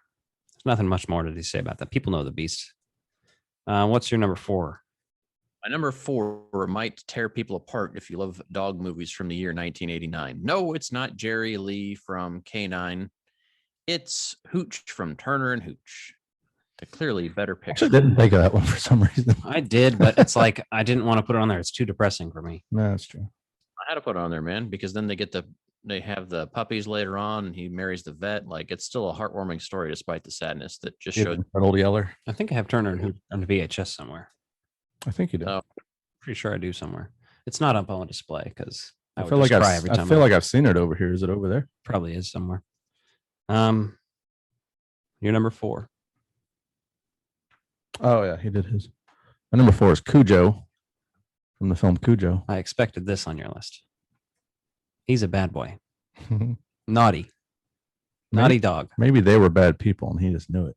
There's nothing much more to say about that. People know the Beast. What's your number 4? My number 4 might tear people apart if you love dog movies from the year 1989. No, it's not Jerry Lee from K9. It's Hooch from Turner and Hooch. A clearly better picture. I didn't think of that one for some reason. I did, but it's like I didn't want to put it on there. It's too depressing for me. No, that's true. I had to put it on there, man, because then they have the puppies later on, and he marries the vet. Like, it's still a heartwarming story, despite the sadness that just showed. That old Yeller. I think I have Turner and Hooch on VHS somewhere. I think you do. Pretty sure I do somewhere. It's not up on display because I feel like I've seen it over here. Is it over there? Probably is somewhere. Your number 4. Oh yeah, he did his. My number 4 is Cujo from the film Cujo. I expected this on your list. He's a bad boy. Naughty dog. Maybe they were bad people and he just knew it.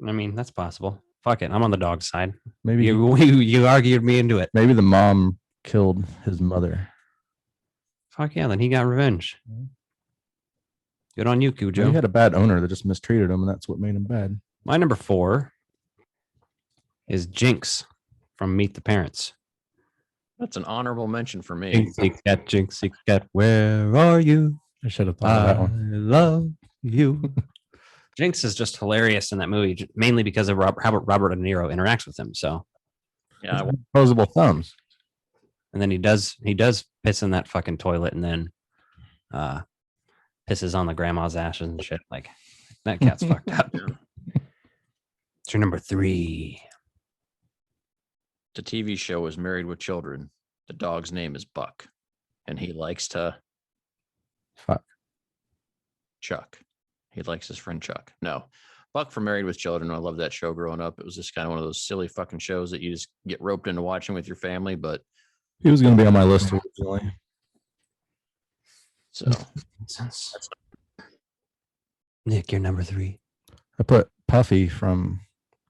I mean, that's possible. Fuck it. I'm on the dog side. Maybe you argued me into it. Maybe the mom killed his mother. Fuck yeah, then he got revenge. Good on you, Cujo. He had a bad owner that just mistreated him, and that's what made him bad. My number 4 is Jinx from Meet the Parents. That's an honorable mention for me. Jinxie cat, where are you? I should have thought of that one. I love you. Jinx is just hilarious in that movie, mainly because of Robert De Niro interacts with him. So, yeah, opposable thumbs. And then he does piss in that fucking toilet, and then pisses on the grandma's ashes and shit. Like that cat's fucked up. It's your number 3. The TV show is Married with Children. The dog's name is Buck, and he likes to fuck Chuck. He likes his friend Chuck. No, Buck from Married with Children. I loved that show growing up. It was just kind of one of those silly fucking shows that you just get roped into watching with your family. But he was going to be on my list originally. So, Nick, you're number 3. I put Puffy from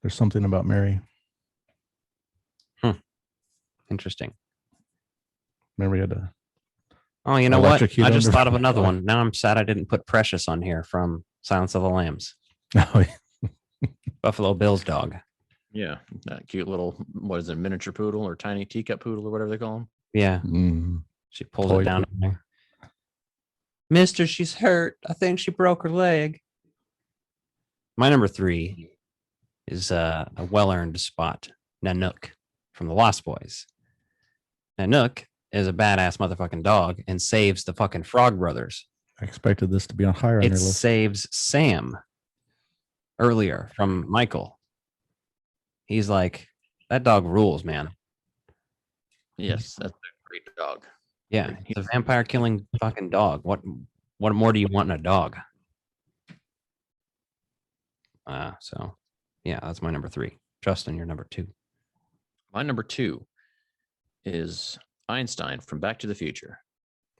There's Something About Mary. Interesting. Remember he had to. Oh, you know what? I just thought of another one. Now I'm sad I didn't put Precious on here from Silence of the Lambs. Oh, yeah. Buffalo Bill's dog. Yeah, that cute little, what is it, miniature poodle or tiny teacup poodle or whatever they call him. Yeah. She pulls it down. Mister, she's hurt. I think she broke her leg. My number 3 is a well-earned spot. Nanook from the Lost Boys. Nanook is a badass motherfucking dog and saves the fucking Frog Brothers. I expected this to be on higher on your It list. saves Sam earlier from Michael. He's like, that dog rules, man. Yes, that's a great dog. Yeah, he's a vampire killing fucking dog. What more do you want in a dog? So yeah, that's my number 3. Justin, you're number 2. My number 2 is Einstein from Back to the Future.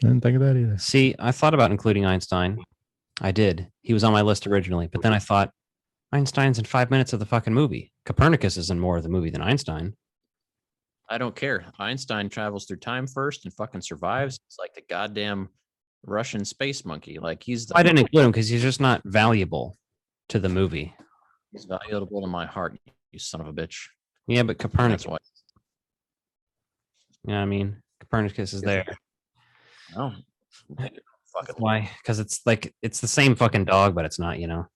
I didn't think of that either. See, I thought about including Einstein. I did. He was on my list originally, but then I thought Einstein's in 5 minutes of the fucking movie. Copernicus is in more of the movie than Einstein. I don't care. Einstein travels through time first and fucking survives. It's like the goddamn Russian space monkey. Like I didn't include him because he's just not valuable to the movie. He's valuable to my heart, you son of a bitch. Yeah, but Copernicus. That's why. You know what I mean? Copernicus is there. Oh. Fucking why? Because it's like it's the same fucking dog, but it's not, you know.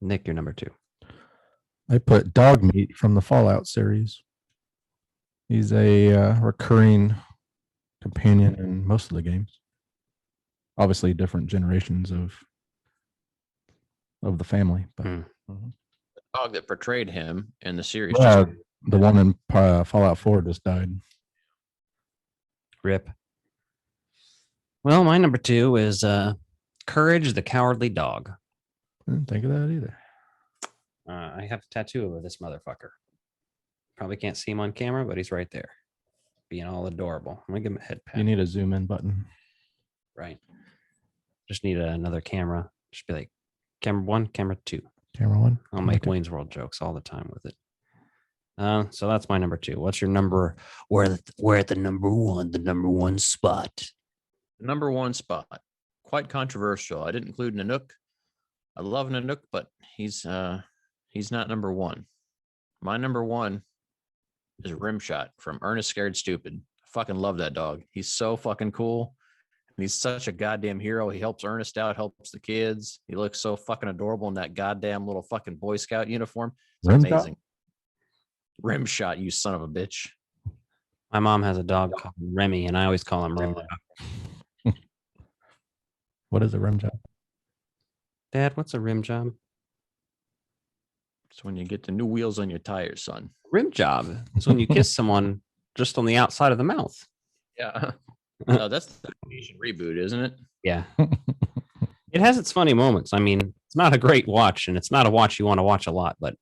Nick, you're number 2. I put Dog Meat from the Fallout series. He's a recurring companion in most of the games. Obviously, different generations of the family. But the dog that portrayed him in the series. The one in Fallout 4 just died. Rip. Well, my number 2 is Courage the Cowardly Dog. I didn't think of that either. I have a tattoo of this motherfucker. Probably can't see him on camera, but he's right there. Being all adorable. I'm going to give him a head pat. You need a zoom in button. Right. Just need another camera. Just be like, camera 1, camera 2. Camera 1. I'll make Wayne's World jokes all the time with it. So that's my number 2. What's your number? We're at the number 1 spot. Number 1 spot. Quite controversial. I didn't include Nanook. I love Nanook, but he's not number 1. My number 1 is Rimshot from Ernest Scared Stupid. I fucking love that dog. He's so fucking cool. And he's such a goddamn hero. He helps Ernest out, helps the kids. He looks so fucking adorable in that goddamn little fucking Boy Scout uniform. It's amazing. Rimshot, you son of a bitch. My mom has a dog called Remy, and I always call him Rimshot. What is a rim job? Dad, what's a rim job? It's when you get the new wheels on your tires, son. Rim job. It's when you kiss someone just on the outside of the mouth. Yeah. That's the Asian reboot, isn't it? Yeah. It has its funny moments. I mean, it's not a great watch, and it's not a watch you want to watch a lot, but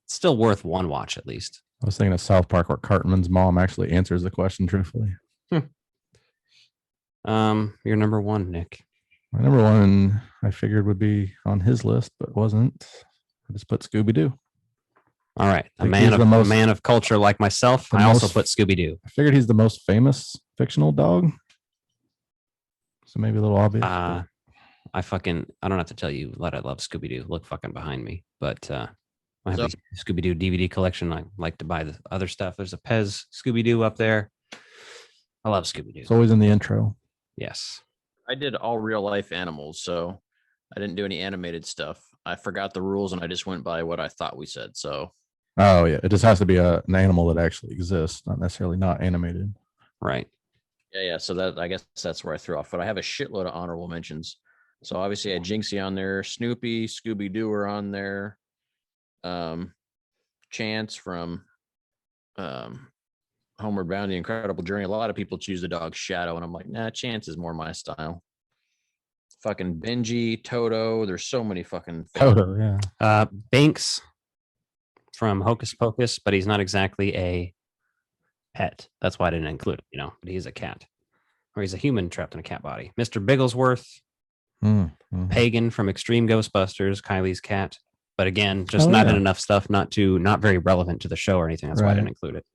it's still worth one watch at least. I was thinking of South Park where Cartman's mom actually answers the question truthfully. You're number 1, Nick. My number 1 I figured would be on his list, but wasn't. I just put Scooby-Doo. All right. A man of culture like myself. I also put Scooby-Doo. I figured he's the most famous fictional dog. So maybe a little obvious. I don't have to tell you that I love Scooby-Doo. Look fucking behind me. But I have So- a Scooby-Doo DVD collection. I like to buy the other stuff. There's a Pez Scooby-Doo up there. I love Scooby-Doo. It's always in the intro. Yes. I did all real life animals, so I didn't do any animated stuff. I forgot the rules and I just went by what I thought we said. So Oh yeah, it just has to be an animal that actually exists, not necessarily not animated. Right. yeah. So that I guess that's where I threw off. But I have a shitload of honorable mentions. So obviously I had Jinxie on there, Snoopy, Scooby-Doo are on there. Chance from Homeward Bound: The Incredible Journey. A lot of people choose the dog Shadow, and I'm like, nah, Chance is more my style. Fucking Benji, Toto. There's so many fucking Toto, yeah. Banks from Hocus Pocus, but he's not exactly a pet. That's why I didn't include him, but he's a cat. Or he's a human trapped in a cat body. Mr. Bigglesworth, Pagan from Extreme Ghostbusters, Kylie's cat. But again, just not in enough stuff, not very relevant to the show or anything. That's why I didn't include it.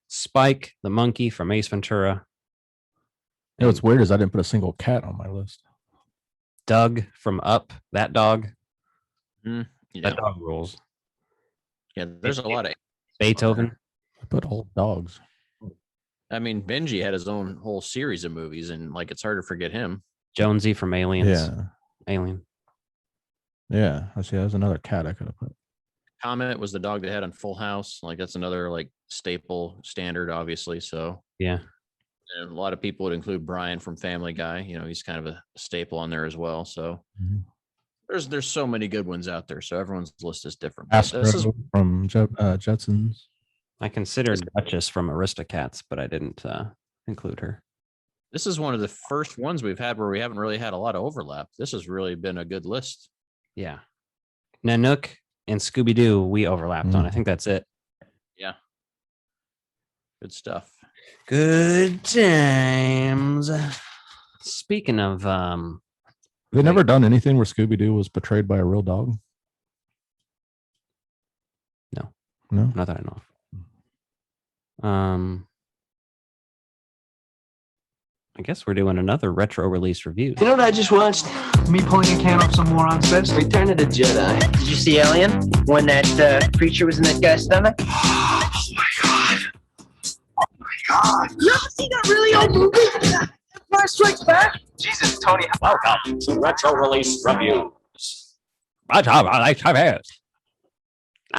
Spike, the monkey from Ace Ventura. You know what's weird is I didn't put a single cat on my list. Doug from Up, that dog. Yeah. That dog rules. Yeah, there's a lot of Beethoven. I put old dogs. I mean, Benji had his own whole series of movies, and like it's hard to forget him. Jonesy from Aliens. Yeah. Alien. Yeah. I see. There's another cat I could have put. Comet was the dog they had on Full House. Like that's another like staple standard, obviously. So yeah. And a lot of people would include Brian from Family Guy. He's kind of a staple on there as well. So there's so many good ones out there. So everyone's list is different. Astro from Jetsons. I considered Duchess from Aristocats, but I didn't include her. This is one of the first ones we've had where we haven't really had a lot of overlap. This has really been a good list. Yeah. Nanook and Scooby-Doo we overlapped on. I think that's it. Yeah. Good stuff. Good times. Speaking of they never done anything where Scooby-Doo was betrayed by a real dog? No, not that I know of. I guess we're doing another retro release review. You know what I just watched? Me pulling a can off some morons' beds. Return of the Jedi. Did you see Alien when that creature was in that guy's stomach? Oh my god. Oh my god. You ever seen that really old movie? Empire Strikes Back? Jesus, Tony. Welcome to Retro Release Reviews. I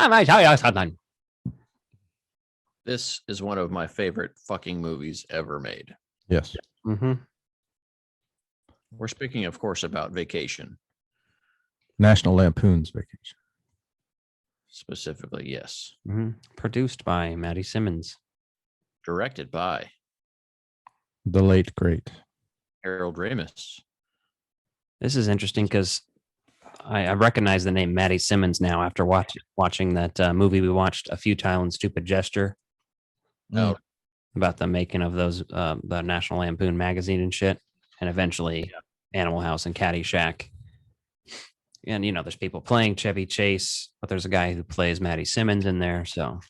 might tell you something. This is one of my favorite fucking movies ever made. Yes. Mm-hmm. We're speaking, of course, about Vacation. National Lampoons Vacation. Specifically, yes. Mm-hmm. Produced by Maddie Simmons. Directed by The late, great Harold Ramis. This is interesting because I recognize the name Maddie Simmons now after watching that movie we watched, A Futile and Stupid Gesture. Oh. About the making of those, the National Lampoon magazine and shit, and eventually Animal House and Caddyshack. And, there's people playing Chevy Chase, but there's a guy who plays Maddie Simmons in there, so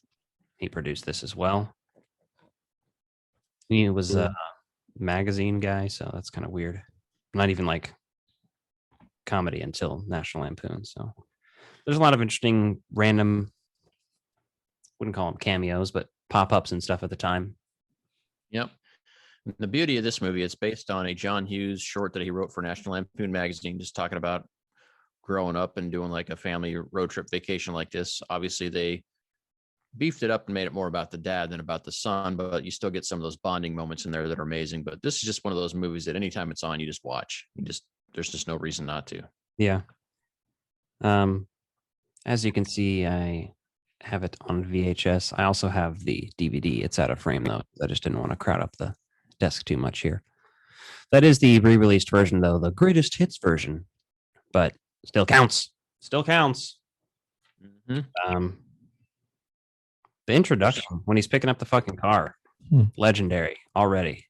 he produced this as well. He was a magazine guy, so that's kind of weird. Not even like comedy until National Lampoon, so there's a lot of interesting random, wouldn't call them cameos, but pop-ups and stuff at the time. Yep. The beauty of this movie, it's based on a John Hughes short that he wrote for National Lampoon magazine, just talking about growing up and doing like a family road trip vacation like this. Obviously, they beefed it up and made it more about the dad than about the son, but you still get some of those bonding moments in there that are amazing. But this is just one of those movies that anytime it's on, you just watch. There's just no reason not to. Yeah. As you can see, I have it on VHS. I also have the DVD. It's out of frame though. I just didn't want to crowd up the desk too much here. That is the re-released version though, the greatest hits version, but still counts. Still counts. Mm-hmm. The introduction when he's picking up the fucking car, legendary already.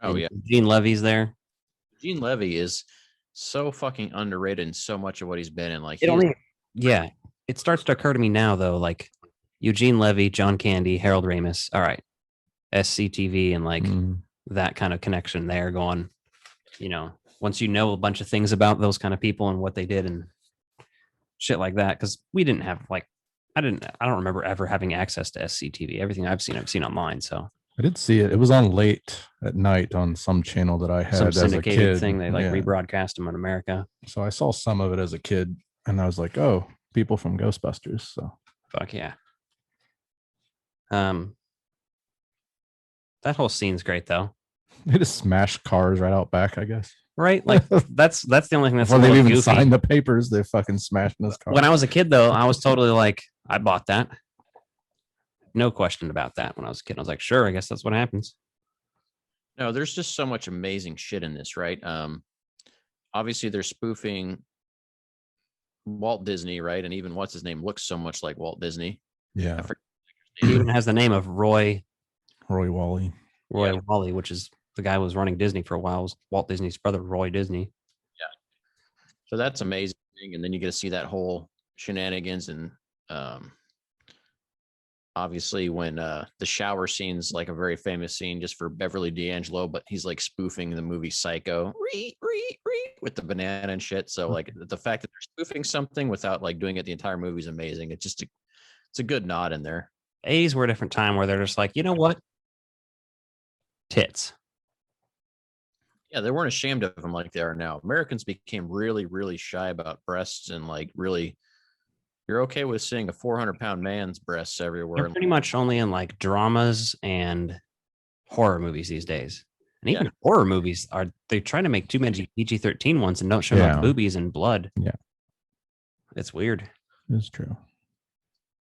Oh yeah, Gene Levy's there. Gene Levy is so fucking underrated in so much of what he's been in. Like, It starts to occur to me now though, like Eugene Levy, John Candy, Harold Ramis. All right, SCTV and like that kind of connection there. Going, once you know a bunch of things about those kind of people and what they did, and shit like that. Because we didn't have I don't remember ever having access to SCTV. Everything I've seen online. So I did see it. It was on late at night on some channel that I had some as a syndicated kid. thing. They rebroadcast them in America. So I saw some of it as a kid, and I was like, "Oh, people from Ghostbusters." So fuck yeah. That whole scene's great though. They just smash cars right out back, I guess. Right? Like that's the only thing that's before they even goofy. signed the papers, they fucking smashed this car. When I was a kid though, I was totally like, I bought that. No question about that. When I was a kid, I was like, sure, I guess that's what happens. No, there's just so much amazing shit in this, right? Obviously they're spoofing Walt Disney, right? And even what's his name looks so much like Walt Disney. Yeah. He even has the name of Roy Wally. Wally, which is the guy who was running Disney for a while, was Walt Disney's brother, Roy Disney. Yeah. So that's amazing. And then you get to see that whole shenanigans. And obviously when the shower scene's like a very famous scene just for Beverly D'Angelo, but he's like spoofing the movie Psycho with the banana and shit. So like the fact that they're spoofing something without like doing it the entire movie is amazing. It's just it's a good nod in there. 80s were a different time where they're just like, you know what? Tits. Yeah, they weren't ashamed of them like they are now. Americans became really, really shy about breasts and like really, you're okay with seeing a 400-pound man's breasts everywhere. They're pretty much only in like dramas and horror movies these days. And even horror movies they try to make too many PG-13 ones and don't show enough boobies and blood. Yeah. It's weird. It's true.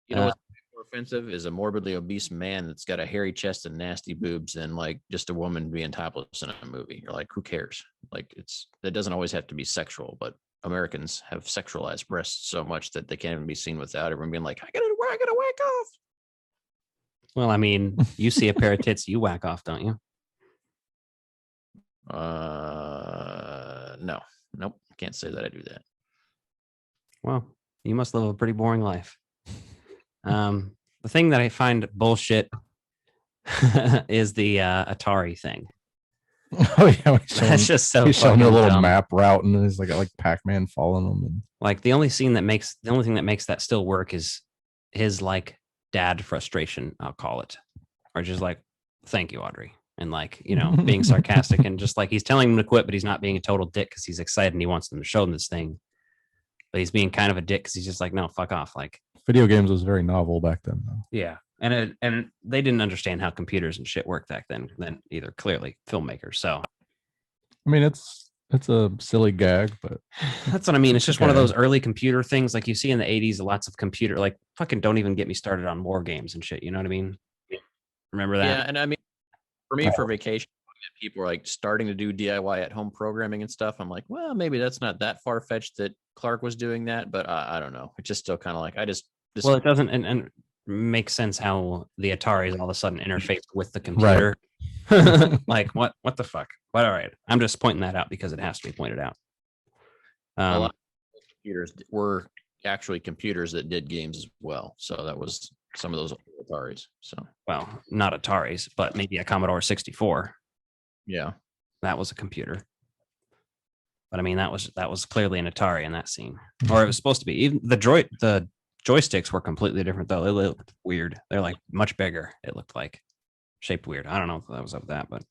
You know what's more offensive is a morbidly obese man that's got a hairy chest and nasty boobs than like just a woman being topless in a movie. You're like, who cares? Like that doesn't always have to be sexual, but Americans have sexualized breasts so much that they can't even be seen without everyone being like, I gotta whack off. Well, I mean, you see a pair of tits, you whack off, don't you? No, nope. Can't say that I do that. Well, you must live a pretty boring life. The thing that I find bullshit is the Atari thing. Oh yeah, that's just so. He's showing a little dumb. map route, and he's like Pac-Man following them. And like the only thing that makes that still work is his like dad frustration. I'll call it, or just like, thank you, Audrey, and like being sarcastic and just like he's telling him to quit, but he's not being a total dick because he's excited and he wants them to show him this thing. But he's being kind of a dick because he's just like, no, fuck off. Like video games was very novel back then, though. Yeah. And they didn't understand how computers and shit worked back then either, clearly, filmmakers. So I mean it's a silly gag, but that's what I mean. It's just one of those early computer things like you see in the 80s, lots of computer, like fucking don't even get me started on war games and shit. You know what I mean? Remember that? Yeah, and I mean for me for vacation, people are like starting to do DIY at home programming and stuff. I'm like, well, maybe that's not that far fetched that Clark was doing that, but I don't know. It's just still kind of like well, it doesn't and makes sense how the Ataris all of a sudden interface with the computer. Right. Like what the fuck? But all right, I'm just pointing that out because it has to be pointed out. A lot of computers were actually computers that did games as well, so that was some of those Ataris. So well, not Ataris, but maybe a Commodore 64. Yeah, that was a computer. But I mean, that was clearly an Atari in that scene, or it was supposed to be. Even the joysticks were completely different though. They looked weird. They're like much bigger. It looked like shaped weird. I don't know if that was up with that, but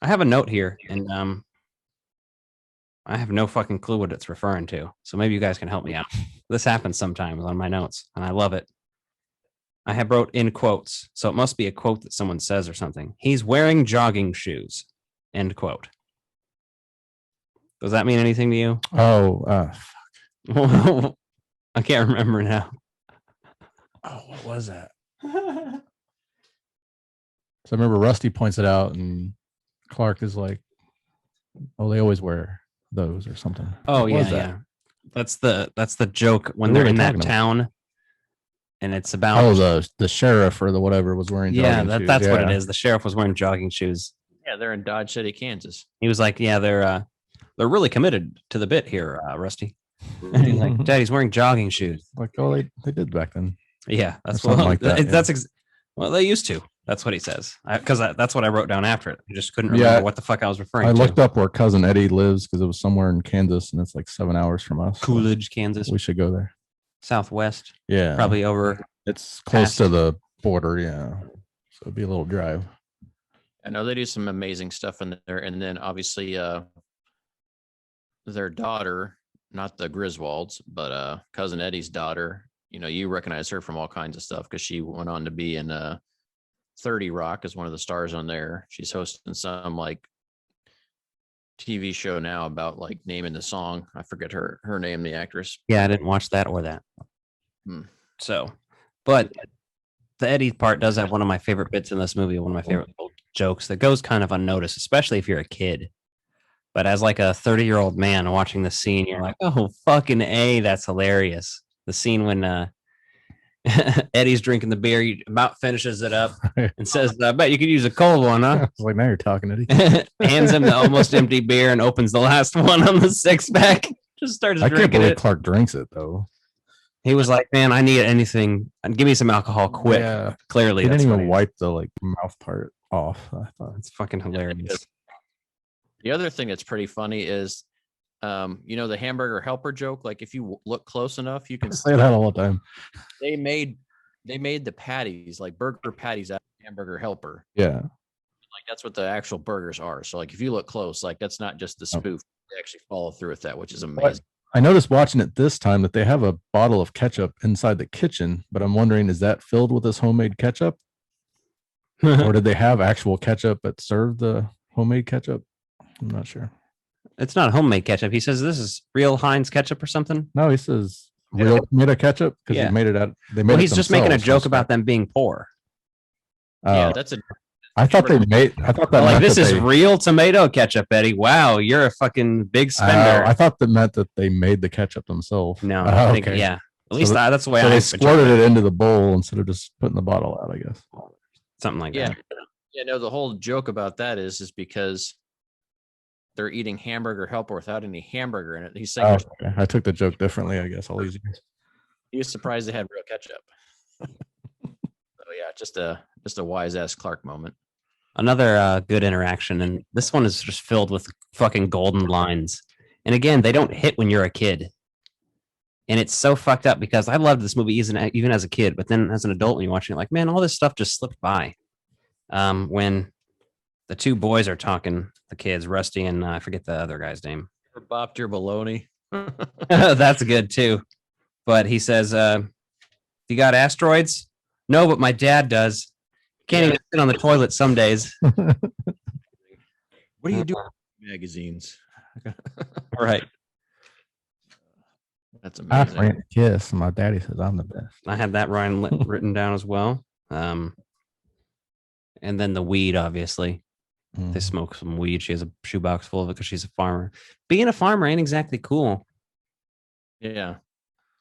I have a note here, and I have no fucking clue what it's referring to. So maybe you guys can help me out. This happens sometimes on my notes, and I love it. I have wrote in quotes, so it must be a quote that someone says or something. He's wearing jogging shoes. End quote. Does that mean anything to you? Oh, fuck. I can't remember now. Oh, what was that? So I remember Rusty points it out, and Clark is like, "Oh, they always wear those or something." Oh yeah. That's the joke when they're in that town, and it's about the sheriff or the whatever was wearing. Jogging shoes. That's what it is. The sheriff was wearing jogging shoes. Yeah, they're in Dodge City, Kansas. He was like, "Yeah, they're really committed to the bit here, Rusty." And he's like, Daddy's wearing jogging shoes. Like, oh, they did back then. Yeah, that's something like that. Well, they used to. That's what he says. Because that's what I wrote down after it. I just couldn't remember what the fuck I was referring to. I looked up where Cousin Eddie lives because it was somewhere in Kansas, and it's like 7 hours from us. Coolidge, Kansas. We should go there. Southwest. Yeah. Probably over. It's close to the border, yeah. So it'd be a little drive. I know they do some amazing stuff in there. And then obviously their daughter, not the Griswolds, but Cousin Eddie's daughter, you recognize her from all kinds of stuff because she went on to be in 30 Rock as one of the stars on there. She's hosting some like TV show now about like naming the song. I forget her name, the actress. Yeah, I didn't watch that or that. So, but the Eddie part does have one of my favorite bits in this movie, one of my favorite jokes that goes kind of unnoticed, especially if you're a kid. But as like a 30-year-old man watching the scene, you're like, oh, fucking A, that's hilarious. The scene when Eddie's drinking the beer, he about finishes it up and says, I bet you could use a cold one, huh? Like, now you're talking, Eddie. Hands him the almost empty beer and opens the last one on the six-pack. Just starts drinking it. I can't believe Clark drinks it, though. He was like, man, I need anything. Give me some alcohol quick. Yeah. Clearly. He didn't even wipe the like mouth part off. I thought it's fucking hilarious. The other thing that's pretty funny is, the hamburger helper joke. Like if you look close enough, you can say that all the time. They made the patties, like burger patties, out of hamburger helper. Yeah. Like that's what the actual burgers are. So like if you look close, like that's not just the spoof. They actually follow through with that, which is amazing. I noticed watching it this time that they have a bottle of ketchup inside the kitchen, but I'm wondering, is that filled with this homemade ketchup? Or did they have actual ketchup that served the homemade ketchup? I'm not sure. It's not homemade ketchup. He says this is real Heinz ketchup or something. No, he says real tomato ketchup because he made it out. They made he's just making a joke about them being poor. Yeah, that's a. I thought that like this is real tomato ketchup, Eddie. Wow, you're a fucking big spender. I thought that meant that they made the ketchup themselves. No, I think, yeah. At least that's the way I they squirted it into the bowl instead of just putting the bottle out, I guess. Something like that. Yeah, no, the whole joke about that is because they're eating hamburger helper without any hamburger in it. He's saying I took the joke differently, I guess, all these years. He was surprised they had real ketchup. So yeah, just a wise ass Clark moment. Another good interaction, and this one is just filled with fucking golden lines. And again, they don't hit when you're a kid. And it's so fucked up because I loved this movie even as a kid, but then as an adult, when you're watching it, like, man, all this stuff just slipped by. When the two boys are talking, the kids, Rusty and I forget the other guy's name. Bopped your baloney. That's good too. But he says, you got asteroids? No, but my dad does. Can't even sit on the toilet some days. What do you do with magazines? Right. That's amazing. I ran a kiss. My daddy says I'm the best. I had that written down as well. And then the weed, obviously. They smoke some weed. She has a shoebox full of it because she's a farmer. Being a farmer ain't exactly cool. Yeah.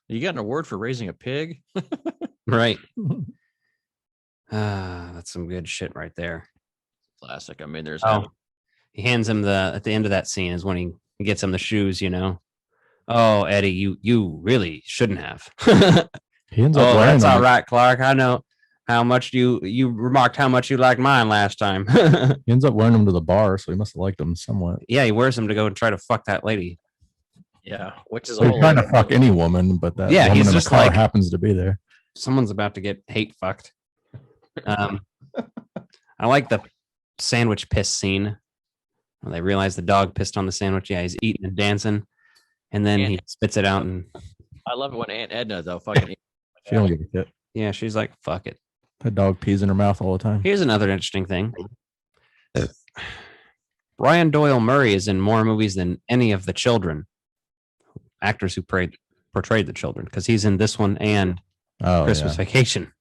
You got an award for raising a pig? Right. That's some good shit right there. Classic. I mean, there's he hands him at the end of that scene is when he gets him the shoes, Oh, Eddie, you really shouldn't have. He ends up wearing that's them. all right, Clark. I know how much you remarked how much you liked mine last time. He ends up wearing them to the bar, so he must have liked them somewhat. Yeah, he wears them to go and try to fuck that lady. Yeah, which is he's trying to fuck any woman, but that woman he's in the just car like, happens to be there. Someone's about to get hate fucked. I like the sandwich piss scene. When they realize the dog pissed on the sandwich. Yeah, he's eating and dancing, and then he spits it out. And I love it when Aunt Edna though fucking. She don't give a shit. Yeah, she's like, "Fuck it." That dog pees in her mouth all the time. Here's another interesting thing. Brian Doyle Murray is in more movies than any of the children actors who portrayed the children, because he's in this one and Christmas Vacation.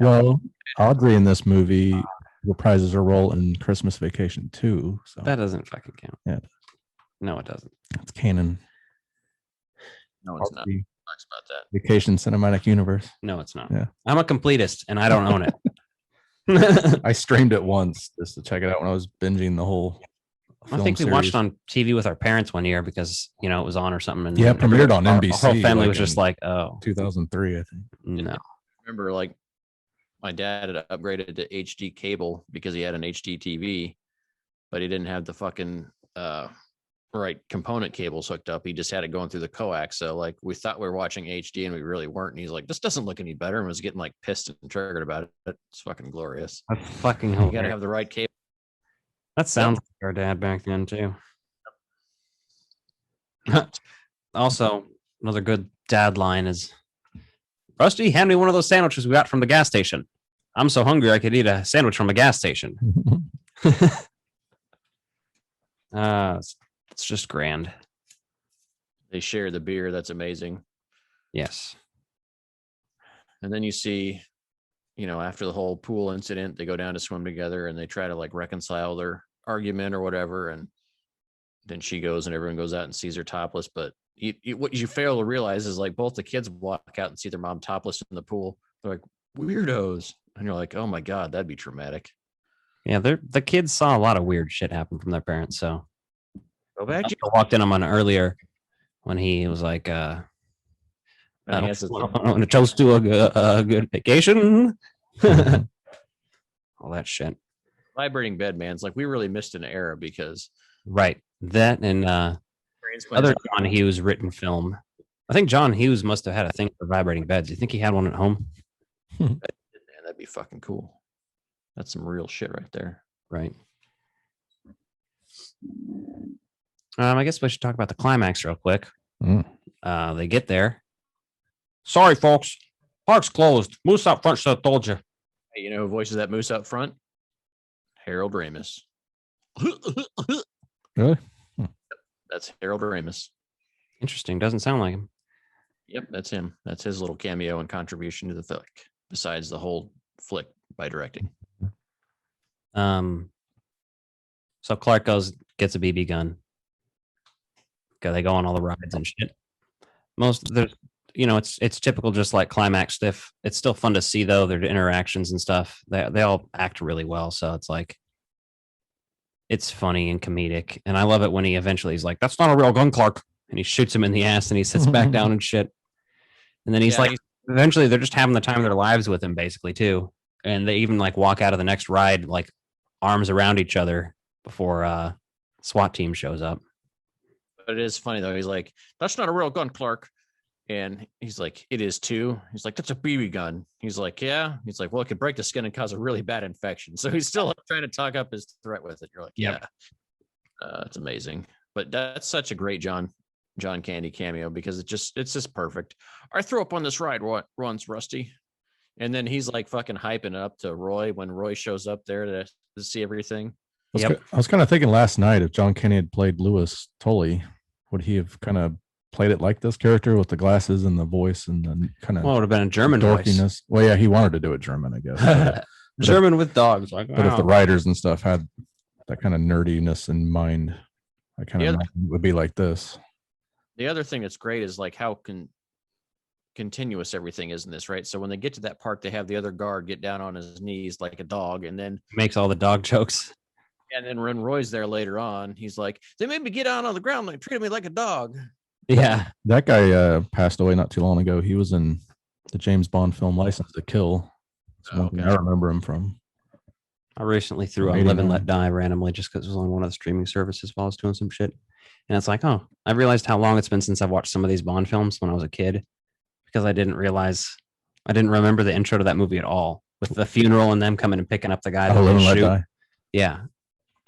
Well, Audrey in this movie reprises her role in Christmas Vacation too. So that doesn't fucking count. Yeah. No, it doesn't. It's canon. No, it's not. Talks about that. Vacation Cinematic Universe. No, it's not. Yeah. I'm a completist and I don't own it. I streamed it once just to check it out when I was binging the whole film I think we series. watched on TV with our parents one year because, it was on or something. And it premiered on NBC. Our whole family like was just like, oh. 2003, I think. No. I remember like my dad had upgraded to HD cable because he had an HD TV, but he didn't have the fucking right component cables hooked up. He just had it going through the coax. So like we thought we were watching HD and we really weren't. And he's like, this doesn't look any better, and was getting like pissed and triggered about it. It's fucking glorious. That's fucking You hilarious. gotta have the right cable. That sounds like our dad back then too. Also, another good dad line is, Rusty, hand me one of those sandwiches we got from the gas station. I'm so hungry I could eat a sandwich from a gas station. It's just grand. They share the beer. That's amazing. Yes. And then you see, you know, after the whole pool incident, they go down to swim together and they try to like reconcile their argument or whatever. And then she goes and everyone goes out and sees her topless. But what you fail to realize is like both the kids walk out and see their mom topless in the pool. They're like, weirdos. And you're like, oh my God, that'd be traumatic. Yeah, the kids saw a lot of weird shit happen from their parents. So go back. I walked in on one earlier when he was like, I want to toast to a good vacation. All that shit. Vibrating bed, man. It's like we really missed an era because right. That and other John Hughes written film. I think John Hughes must have had a thing for vibrating beds. You think he had one at home? Man, that'd be fucking cool. That's some real shit right there. Right. I guess we should talk about the climax real quick. They get there. Sorry, folks. Park's closed. Moose out front should have told you. Hey, you know who voices that moose up front? Harold Ramis. Really? That's Harold Ramis. Interesting. Doesn't sound like him. Yep, that's him. That's his little cameo and contribution to the flick, besides the whole flick by directing. So Clark gets a BB gun. Okay, they go on all the rides and shit. There's, you know, it's typical, just like climax stuff. It's still fun to see though, their interactions and stuff. They all act really well, so it's like it's funny and comedic. And I love it when he's like, "That's not a real gun, Clark," and he shoots him in the ass and he sits back down and shit. And then he's like, eventually they're just having the time of their lives with him, basically too. And they even like walk out of the next ride like arms around each other before SWAT team shows up. But it is funny though. He's like, "That's not a real gun, Clark." And he's like, "It is too." He's like, "That's a BB gun." He's like, "Yeah." He's like, "Well, it could break the skin and cause a really bad infection." So he's still trying to talk up his threat with it. You're like, yeah, it's amazing. But that's such a great John Candy cameo because it's just perfect. I threw up on this ride once, Rusty. And then he's like fucking hyping up to Roy when Roy shows up there to see everything. I was kind of thinking last night, if John Candy had played Louis Tully, would he have kind of played it like this character with the glasses and the voice and the kind of, well, it would have been a German dorkiness voice. Well, yeah, he wanted to do it German, I guess. German with dogs. Like, but if the writers and stuff had that kind of nerdiness in mind, I kind of would be like this. The other thing that's great is like how continuous everything is in this, right? So when they get to that part, they have the other guard get down on his knees like a dog, and then makes all the dog jokes. And then when Roy's there later on, he's like, "They made me get down on the ground, like treated me like a dog." Yeah, that guy passed away not too long ago. He was in the James Bond film License to Kill. That's I remember him from. I recently threw on Live and Let Die randomly just because it was on one of the streaming services while I was doing some shit. And it's like, oh, I realized how long it's been since I've watched some of these Bond films when I was a kid, because I didn't remember the intro to that movie at all, with the funeral and them coming and picking up the guy. Live and Let Die. Yeah.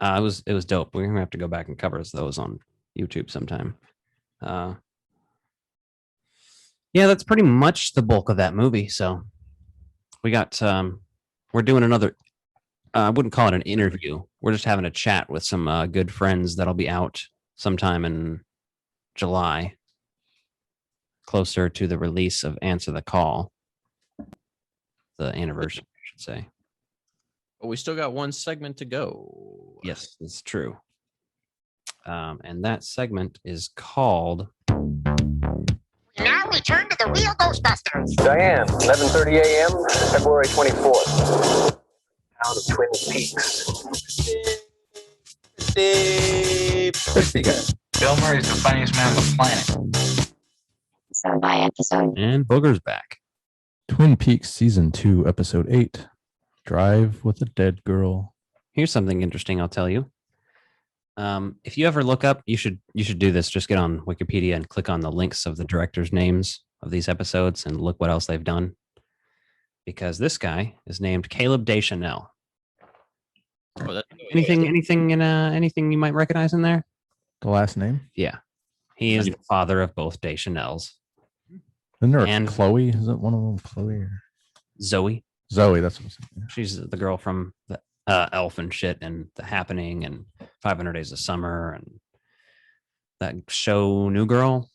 It was dope. We're going to have to go back and cover those on YouTube sometime. Yeah, that's pretty much the bulk of that movie. So we got, we're doing another, I wouldn't call it an interview. We're just having a chat with some good friends that'll be out sometime in July, closer to the release of Answer the Call, the anniversary, I should say. But we still got one segment to go. Yes, it's true. And that segment is called... Now return to the real Ghostbusters. Diane, 11:30 a.m., February 24th. Town of Twin Peaks. Bill Murray's the funniest man on the planet. Episode by episode. And Booger's back. Twin Peaks season 2, episode 8. Drive with a Dead Girl. Here's something interesting I'll tell you. If you ever look up, you should do this. Just get on Wikipedia and click on the links of the directors' names of these episodes and look what else they've done. Because this guy is named Caleb Deschanel. Oh, anything you might recognize in there? The last name? Yeah. He is the father of both Deschanels. Isn't there a Chloe? Is it one of them Chloe or Zoe? Zoe, that's what I'm saying. She's the girl from the Elf and shit and The Happening and 500 Days of Summer and that show New Girl.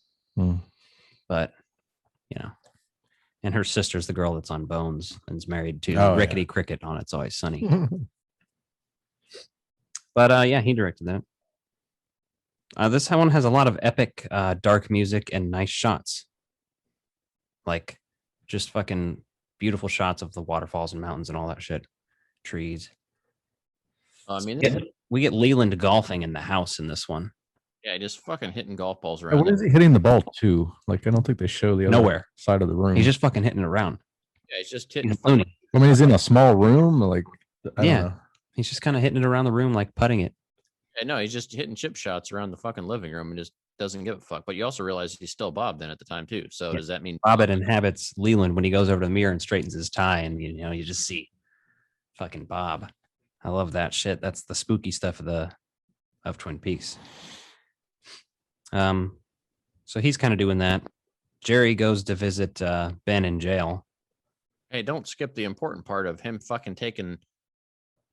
But, you know, and her sister's the girl that's on Bones and is married to Rickety Cricket on It's Always Sunny. But yeah, he directed that. This one has a lot of epic dark music and nice shots. Like just fucking beautiful shots of the waterfalls and mountains and all that shit. Trees. I mean, we get Leland golfing in the house in this one. Yeah, just fucking hitting golf balls around. What is he hitting the ball to? Like, I don't think they show the other side of the room. He's just fucking hitting it around. Yeah, he's just hitting. I mean, he's in a small room. Like, I don't know. He's just kind of hitting it around the room, like putting it. Yeah, no, he's just hitting chip shots around the fucking living room and just doesn't give a fuck. But you also realize he's still Bob then at the time too. So does that mean Bob inhabits Leland when he goes over to the mirror and straightens his tie, and you know you just see fucking Bob. I love that shit. That's the spooky stuff of Twin Peaks. So he's kind of doing that. Jerry goes to visit Ben in jail. Hey, don't skip the important part of him fucking taking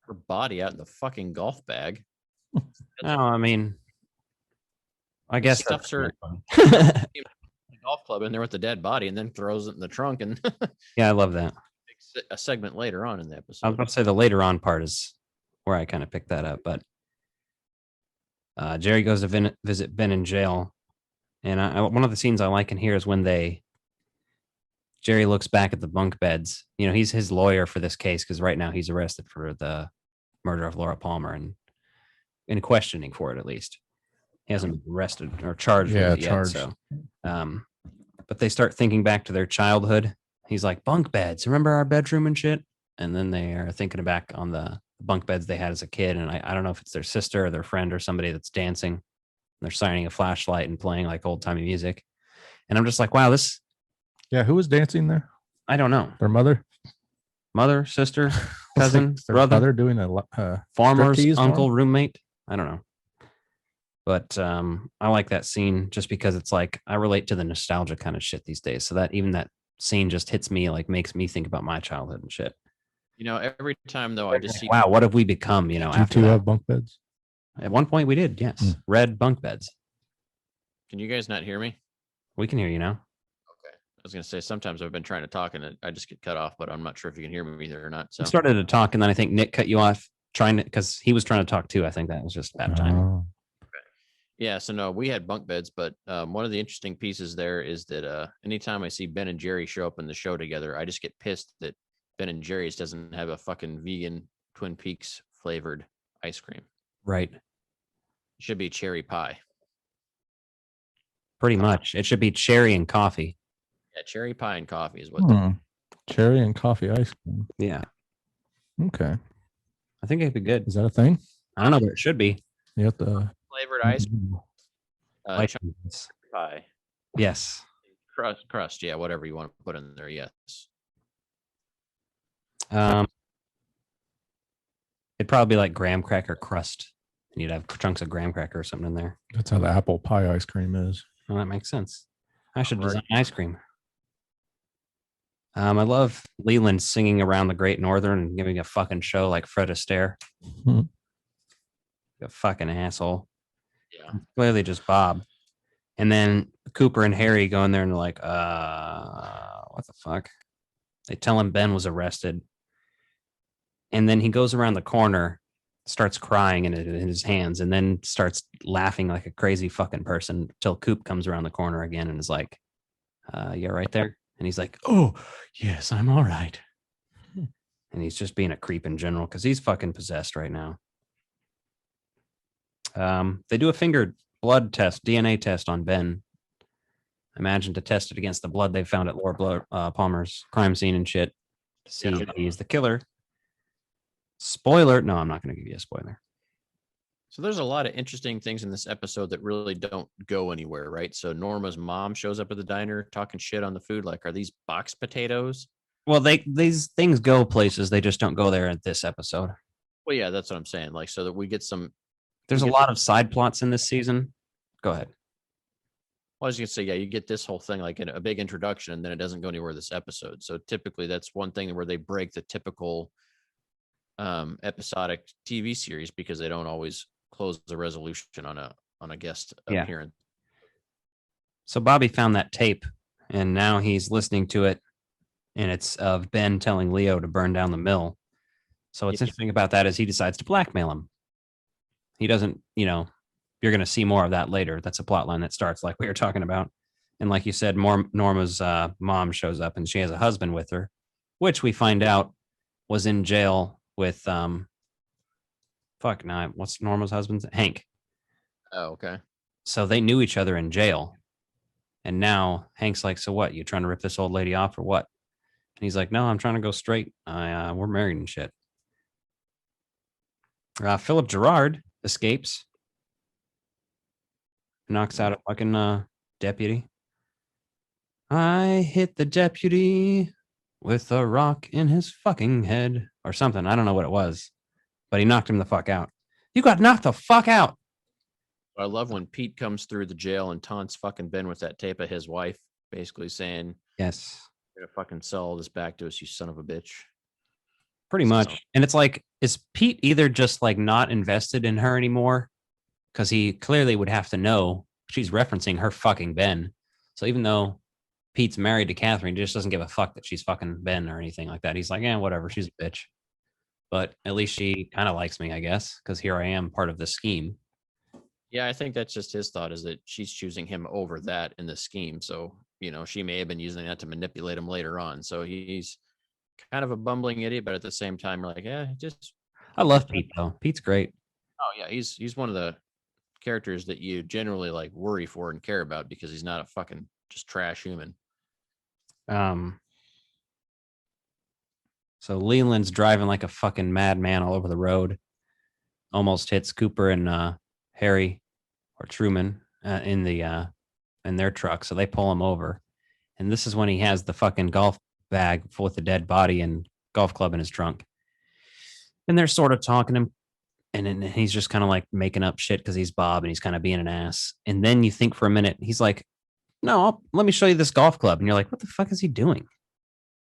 her body out in the fucking golf bag. No, I mean, I guess stuffs her the golf club in there with the dead body and then throws it in the trunk. And yeah, I love that. A segment later on in the episode. I was about to say the later on part is where I kind of picked that up, but Jerry goes to visit Ben in jail, and one of the scenes I like in here is when Jerry looks back at the bunk beds. You know, he's his lawyer for this case because right now he's arrested for the murder of Laura Palmer and in questioning for it, at least. He hasn't been arrested or charged with it yet. So, but they start thinking back to their childhood. He's like, bunk beds, remember our bedroom and shit? And then they are thinking back on the bunk beds they had as a kid. And I don't know if it's their sister or their friend or somebody that's dancing. They're shining a flashlight and playing like old timey music. And I'm just like, wow, this. Yeah, who was dancing there? I don't know. Their mother? Mother, sister, cousin, brother. Mother doing a farmer's uncle, roommate. I don't know. But I like that scene just because it's like I relate to the nostalgia kind of shit these days. So that even that scene just hits me, like makes me think about my childhood and shit. You know, every time though, I just see. Wow, what have we become? You know, Did you two have bunk beds? At one point, we did. Yes, red bunk beds. Can you guys not hear me? We can hear you now. Okay, I was gonna say sometimes I've been trying to talk and I just get cut off, but I'm not sure if you can hear me either or not. So we started to talk, and then I think Nick cut you off because he was trying to talk too. I think that was just bad timing. Yeah, so no, we had bunk beds, but one of the interesting pieces there is that anytime I see Ben and Jerry show up in the show together, I just get pissed that Ben and Jerry's doesn't have a fucking vegan Twin Peaks flavored ice cream. Right. It should be cherry pie. Pretty much. It should be cherry and coffee. Yeah, cherry pie and coffee is what. Cherry and coffee ice cream. Yeah. Okay. I think it'd be good. Is that a thing? I don't know, but it should be. You have to flavored ice cream. Pie. Yes. Crust, yeah, whatever you want to put in there, yes. It'd probably be like graham cracker crust. And you'd have chunks of graham cracker or something in there. That's how the apple pie ice cream is. Well, that makes sense. I should design ice cream. I love Leland singing around the Great Northern and giving a fucking show like Fred Astaire. A fucking asshole. Yeah. Clearly just Bob. And then Cooper and Harry go in there and they're like, what the fuck? They tell him Ben was arrested. And then he goes around the corner, starts crying in his hands, and then starts laughing like a crazy fucking person till Coop comes around the corner again and is like, you're right there? And he's like, oh, yes, I'm all right. And he's just being a creep in general because he's fucking possessed right now. They do a fingered blood test, DNA test on Ben. imagine, to test it against the blood they found at Laura Palmer's crime scene and shit to see if he's the killer. Spoiler. No, I'm not going to give you a spoiler. So there's a lot of interesting things in this episode that really don't go anywhere, right? So Norma's mom shows up at the diner talking shit on the food. Like, are these boxed potatoes? Well, these things go places. They just don't go there in this episode. Well, yeah, that's what I'm saying. Like, so that we get some. There's a lot of side plots in this season. Go ahead. Well, I was going to say, yeah, you get this whole thing like a big introduction, and then it doesn't go anywhere this episode. So typically that's one thing where they break the typical episodic TV series because they don't always close the resolution on a guest appearance. So Bobby found that tape, and now he's listening to it, and it's of Ben telling Leo to burn down the mill. So what's interesting about that is he decides to blackmail him. He doesn't, you're going to see more of that later. That's a plot line that starts like we were talking about. And like you said, Norma's mom shows up, and she has a husband with her, which we find out was in jail with, what's Norma's husband's? Hank. Oh, okay. So they knew each other in jail. And now Hank's like, so what? You trying to rip this old lady off or what? And he's like, no, I'm trying to go straight. We're married and shit. Philip Gerard escapes. Knocks out a fucking deputy. I hit the deputy with a rock in his fucking head or something. I don't know what it was, but he knocked him the fuck out. You got knocked the fuck out. I love when Pete comes through the jail and taunts fucking Ben with that tape of his wife, basically saying, yes, you're gonna fucking sell all this back to us, you son of a bitch. Pretty much. And it's like, is Pete either just like not invested in her anymore? Because he clearly would have to know she's referencing her fucking Ben. So even though Pete's married to Catherine, he just doesn't give a fuck that she's fucking Ben or anything like that. He's like, whatever, she's a bitch. But at least she kind of likes me, I guess, because here I am, part of the scheme. Yeah, I think that's just his thought, is that she's choosing him over that in the scheme. So, she may have been using that to manipulate him later on. So he's kind of a bumbling idiot, but at the same time, you're like, I love Pete, though. Pete's great. Oh, yeah, he's one of the characters that you generally like worry for and care about because he's not a fucking just trash human. So Leland's driving like a fucking madman all over the road. Almost hits Cooper and Harry or Truman in their truck. So they pull him over. And this is when he has the fucking golf bag full with the dead body and golf club in his trunk. And they're sort of talking to him. And then he's just kind of like making up shit because he's Bob and he's kind of being an ass. And then you think for a minute, he's like, no, let me show you this golf club. And you're like, what the fuck is he doing?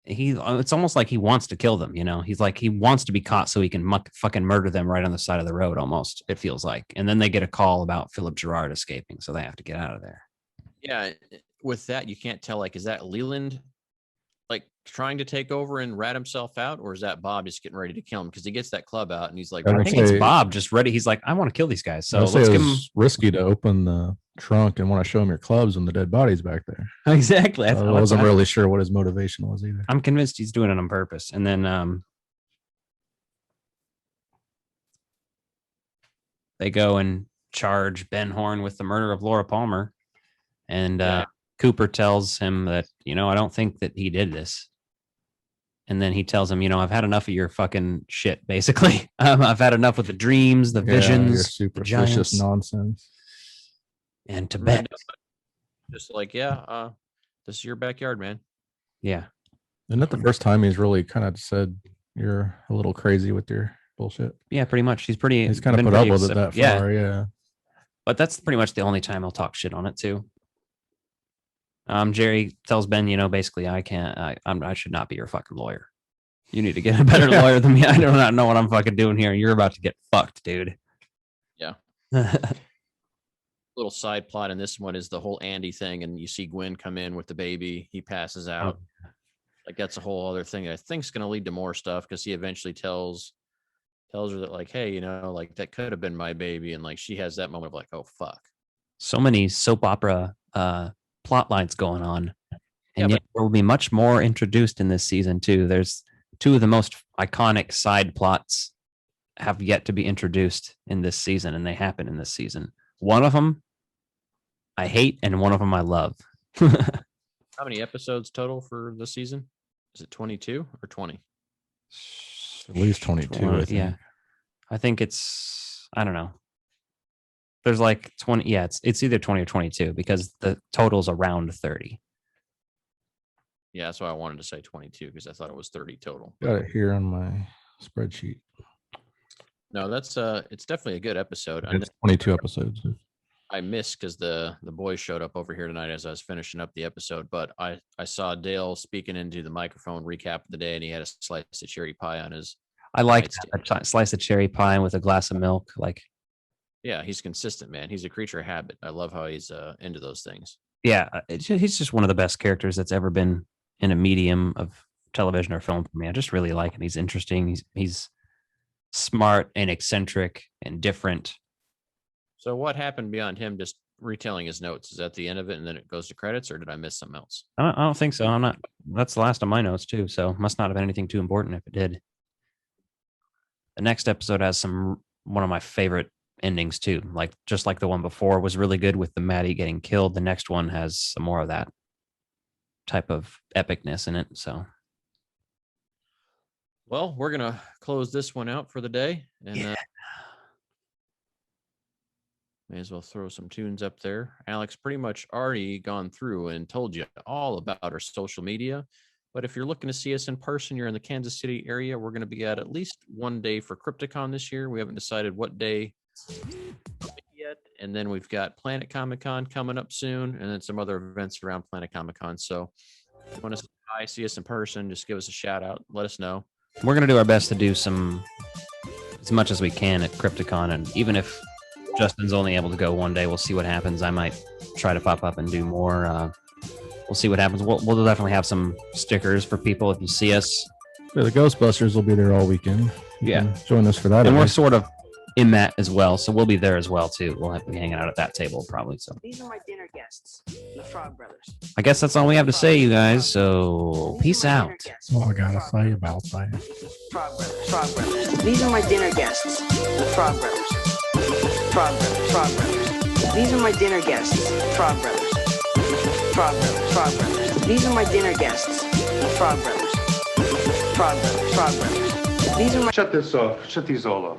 It's almost like he wants to kill them, He's like, he wants to be caught so he can fucking murder them right on the side of the road, almost, it feels like. And then they get a call about Philip Gerard escaping, so they have to get out of there. Yeah, with that, you can't tell, like, is that Leland, like, trying to take over and rat himself out, or is that Bob just getting ready to kill him? Because he gets that club out, and he's like, I think it's Bob just ready. He's like, I want to kill these guys, so let's give him... risky to open the trunk and want to show him your clubs when the dead body's back there. Exactly. I wasn't really sure what his motivation was either. I'm convinced he's doing it on purpose. And then they go and charge Ben Horn with the murder of Laura Palmer. And Cooper tells him that, I don't think that he did this. And then he tells him, I've had enough of your fucking shit, basically. I've had enough with the dreams, the visions, your superstitious nonsense. And to bed. Just like, this is your backyard, man. Yeah. Isn't that the first time he's really kind of said you're a little crazy with your bullshit? Yeah, pretty much. He's kind of put up with it that far, yeah. But that's pretty much the only time he'll talk shit on it too. Jerry tells Ben, basically, I should not be your fucking lawyer. You need to get a better lawyer than me. I do not know what I'm fucking doing here. You're about to get fucked, dude. Yeah. Little side plot in this one is the whole Andy thing, and you see Gwen come in with the baby. He passes out. Like, that's a whole other thing that I think is going to lead to more stuff, because he eventually tells her that, like, hey, like, that could have been my baby, and like she has that moment of like, oh fuck. So many soap opera plot lines going on, and yet there will be much more introduced in this season too. There's two of the most iconic side plots have yet to be introduced in this season, and they happen in this season. One of them I hate, and one of them I love. How many episodes total for the season? Is it 22 or 20? At least 22. I think. Yeah, I think it's. I don't know. There's like 20. Yeah, it's either 20 or 22 because the total's around 30. Yeah, that's why I wanted to say 22 because I thought it was 30 total. Got it here on my spreadsheet. No, that's it's definitely a good episode. It's 22 episodes. I missed because the boys showed up over here tonight as I was finishing up the episode, but I saw Dale speaking into the microphone recap of the day, and he had a slice of cherry pie on his. I like a slice of cherry pie with a glass of milk. Like, yeah, he's consistent, man. He's a creature of habit. I love how he's into those things. yeah, he's just one of the best characters that's ever been in a medium of television or film for me. I just really like him. He's interesting. He's smart and eccentric and different. So what happened beyond him just retelling his notes? Is that the end of it and then it goes to credits, or did I miss something else? I don't think so. I'm not. That's the last of my notes too. So must not have been anything too important if it did. The next episode has one of my favorite endings too. Like just like the one before was really good with the Maddie getting killed. The next one has some more of that type of epicness in it. So, well, we're gonna close this one out for the day, and may as well throw some tunes up there. Alex pretty much already gone through and told you all about our social media. But if you're looking to see us in person, you're in the Kansas City area, we're going to be at least one day for Crypticon this year. We haven't decided what day yet. And then we've got Planet Comic Con coming up soon, and then some other events around Planet Comic Con. So if you want to see us in person, just give us a shout out. Let us know. We're going to do our best to do as much as we can at Crypticon. And even if Justin's only able to go one day, we'll see what happens. I might try to pop up and do more. We'll see what happens. We'll definitely have some stickers for people if you see us. Yeah, the Ghostbusters will be there all weekend. You can join us for that. And we're sort of in that as well, so we'll be there as well too. We'll be hanging out at that table probably. So these are my dinner guests, the Frog Brothers. I guess that's all we have to say, you guys. So peace out. That's all I gotta say about that. Frog Brothers, Frog Brothers. These are my dinner guests, the Frog Brothers. Frog Brothers, Frog Brothers. These are my dinner guests, Frog Brothers. Frog Brothers, Frog Brothers. These are my dinner guests, the Frog Brothers. Frog Brothers, Frog Brothers. These are my. Shut this off. Shut these all off.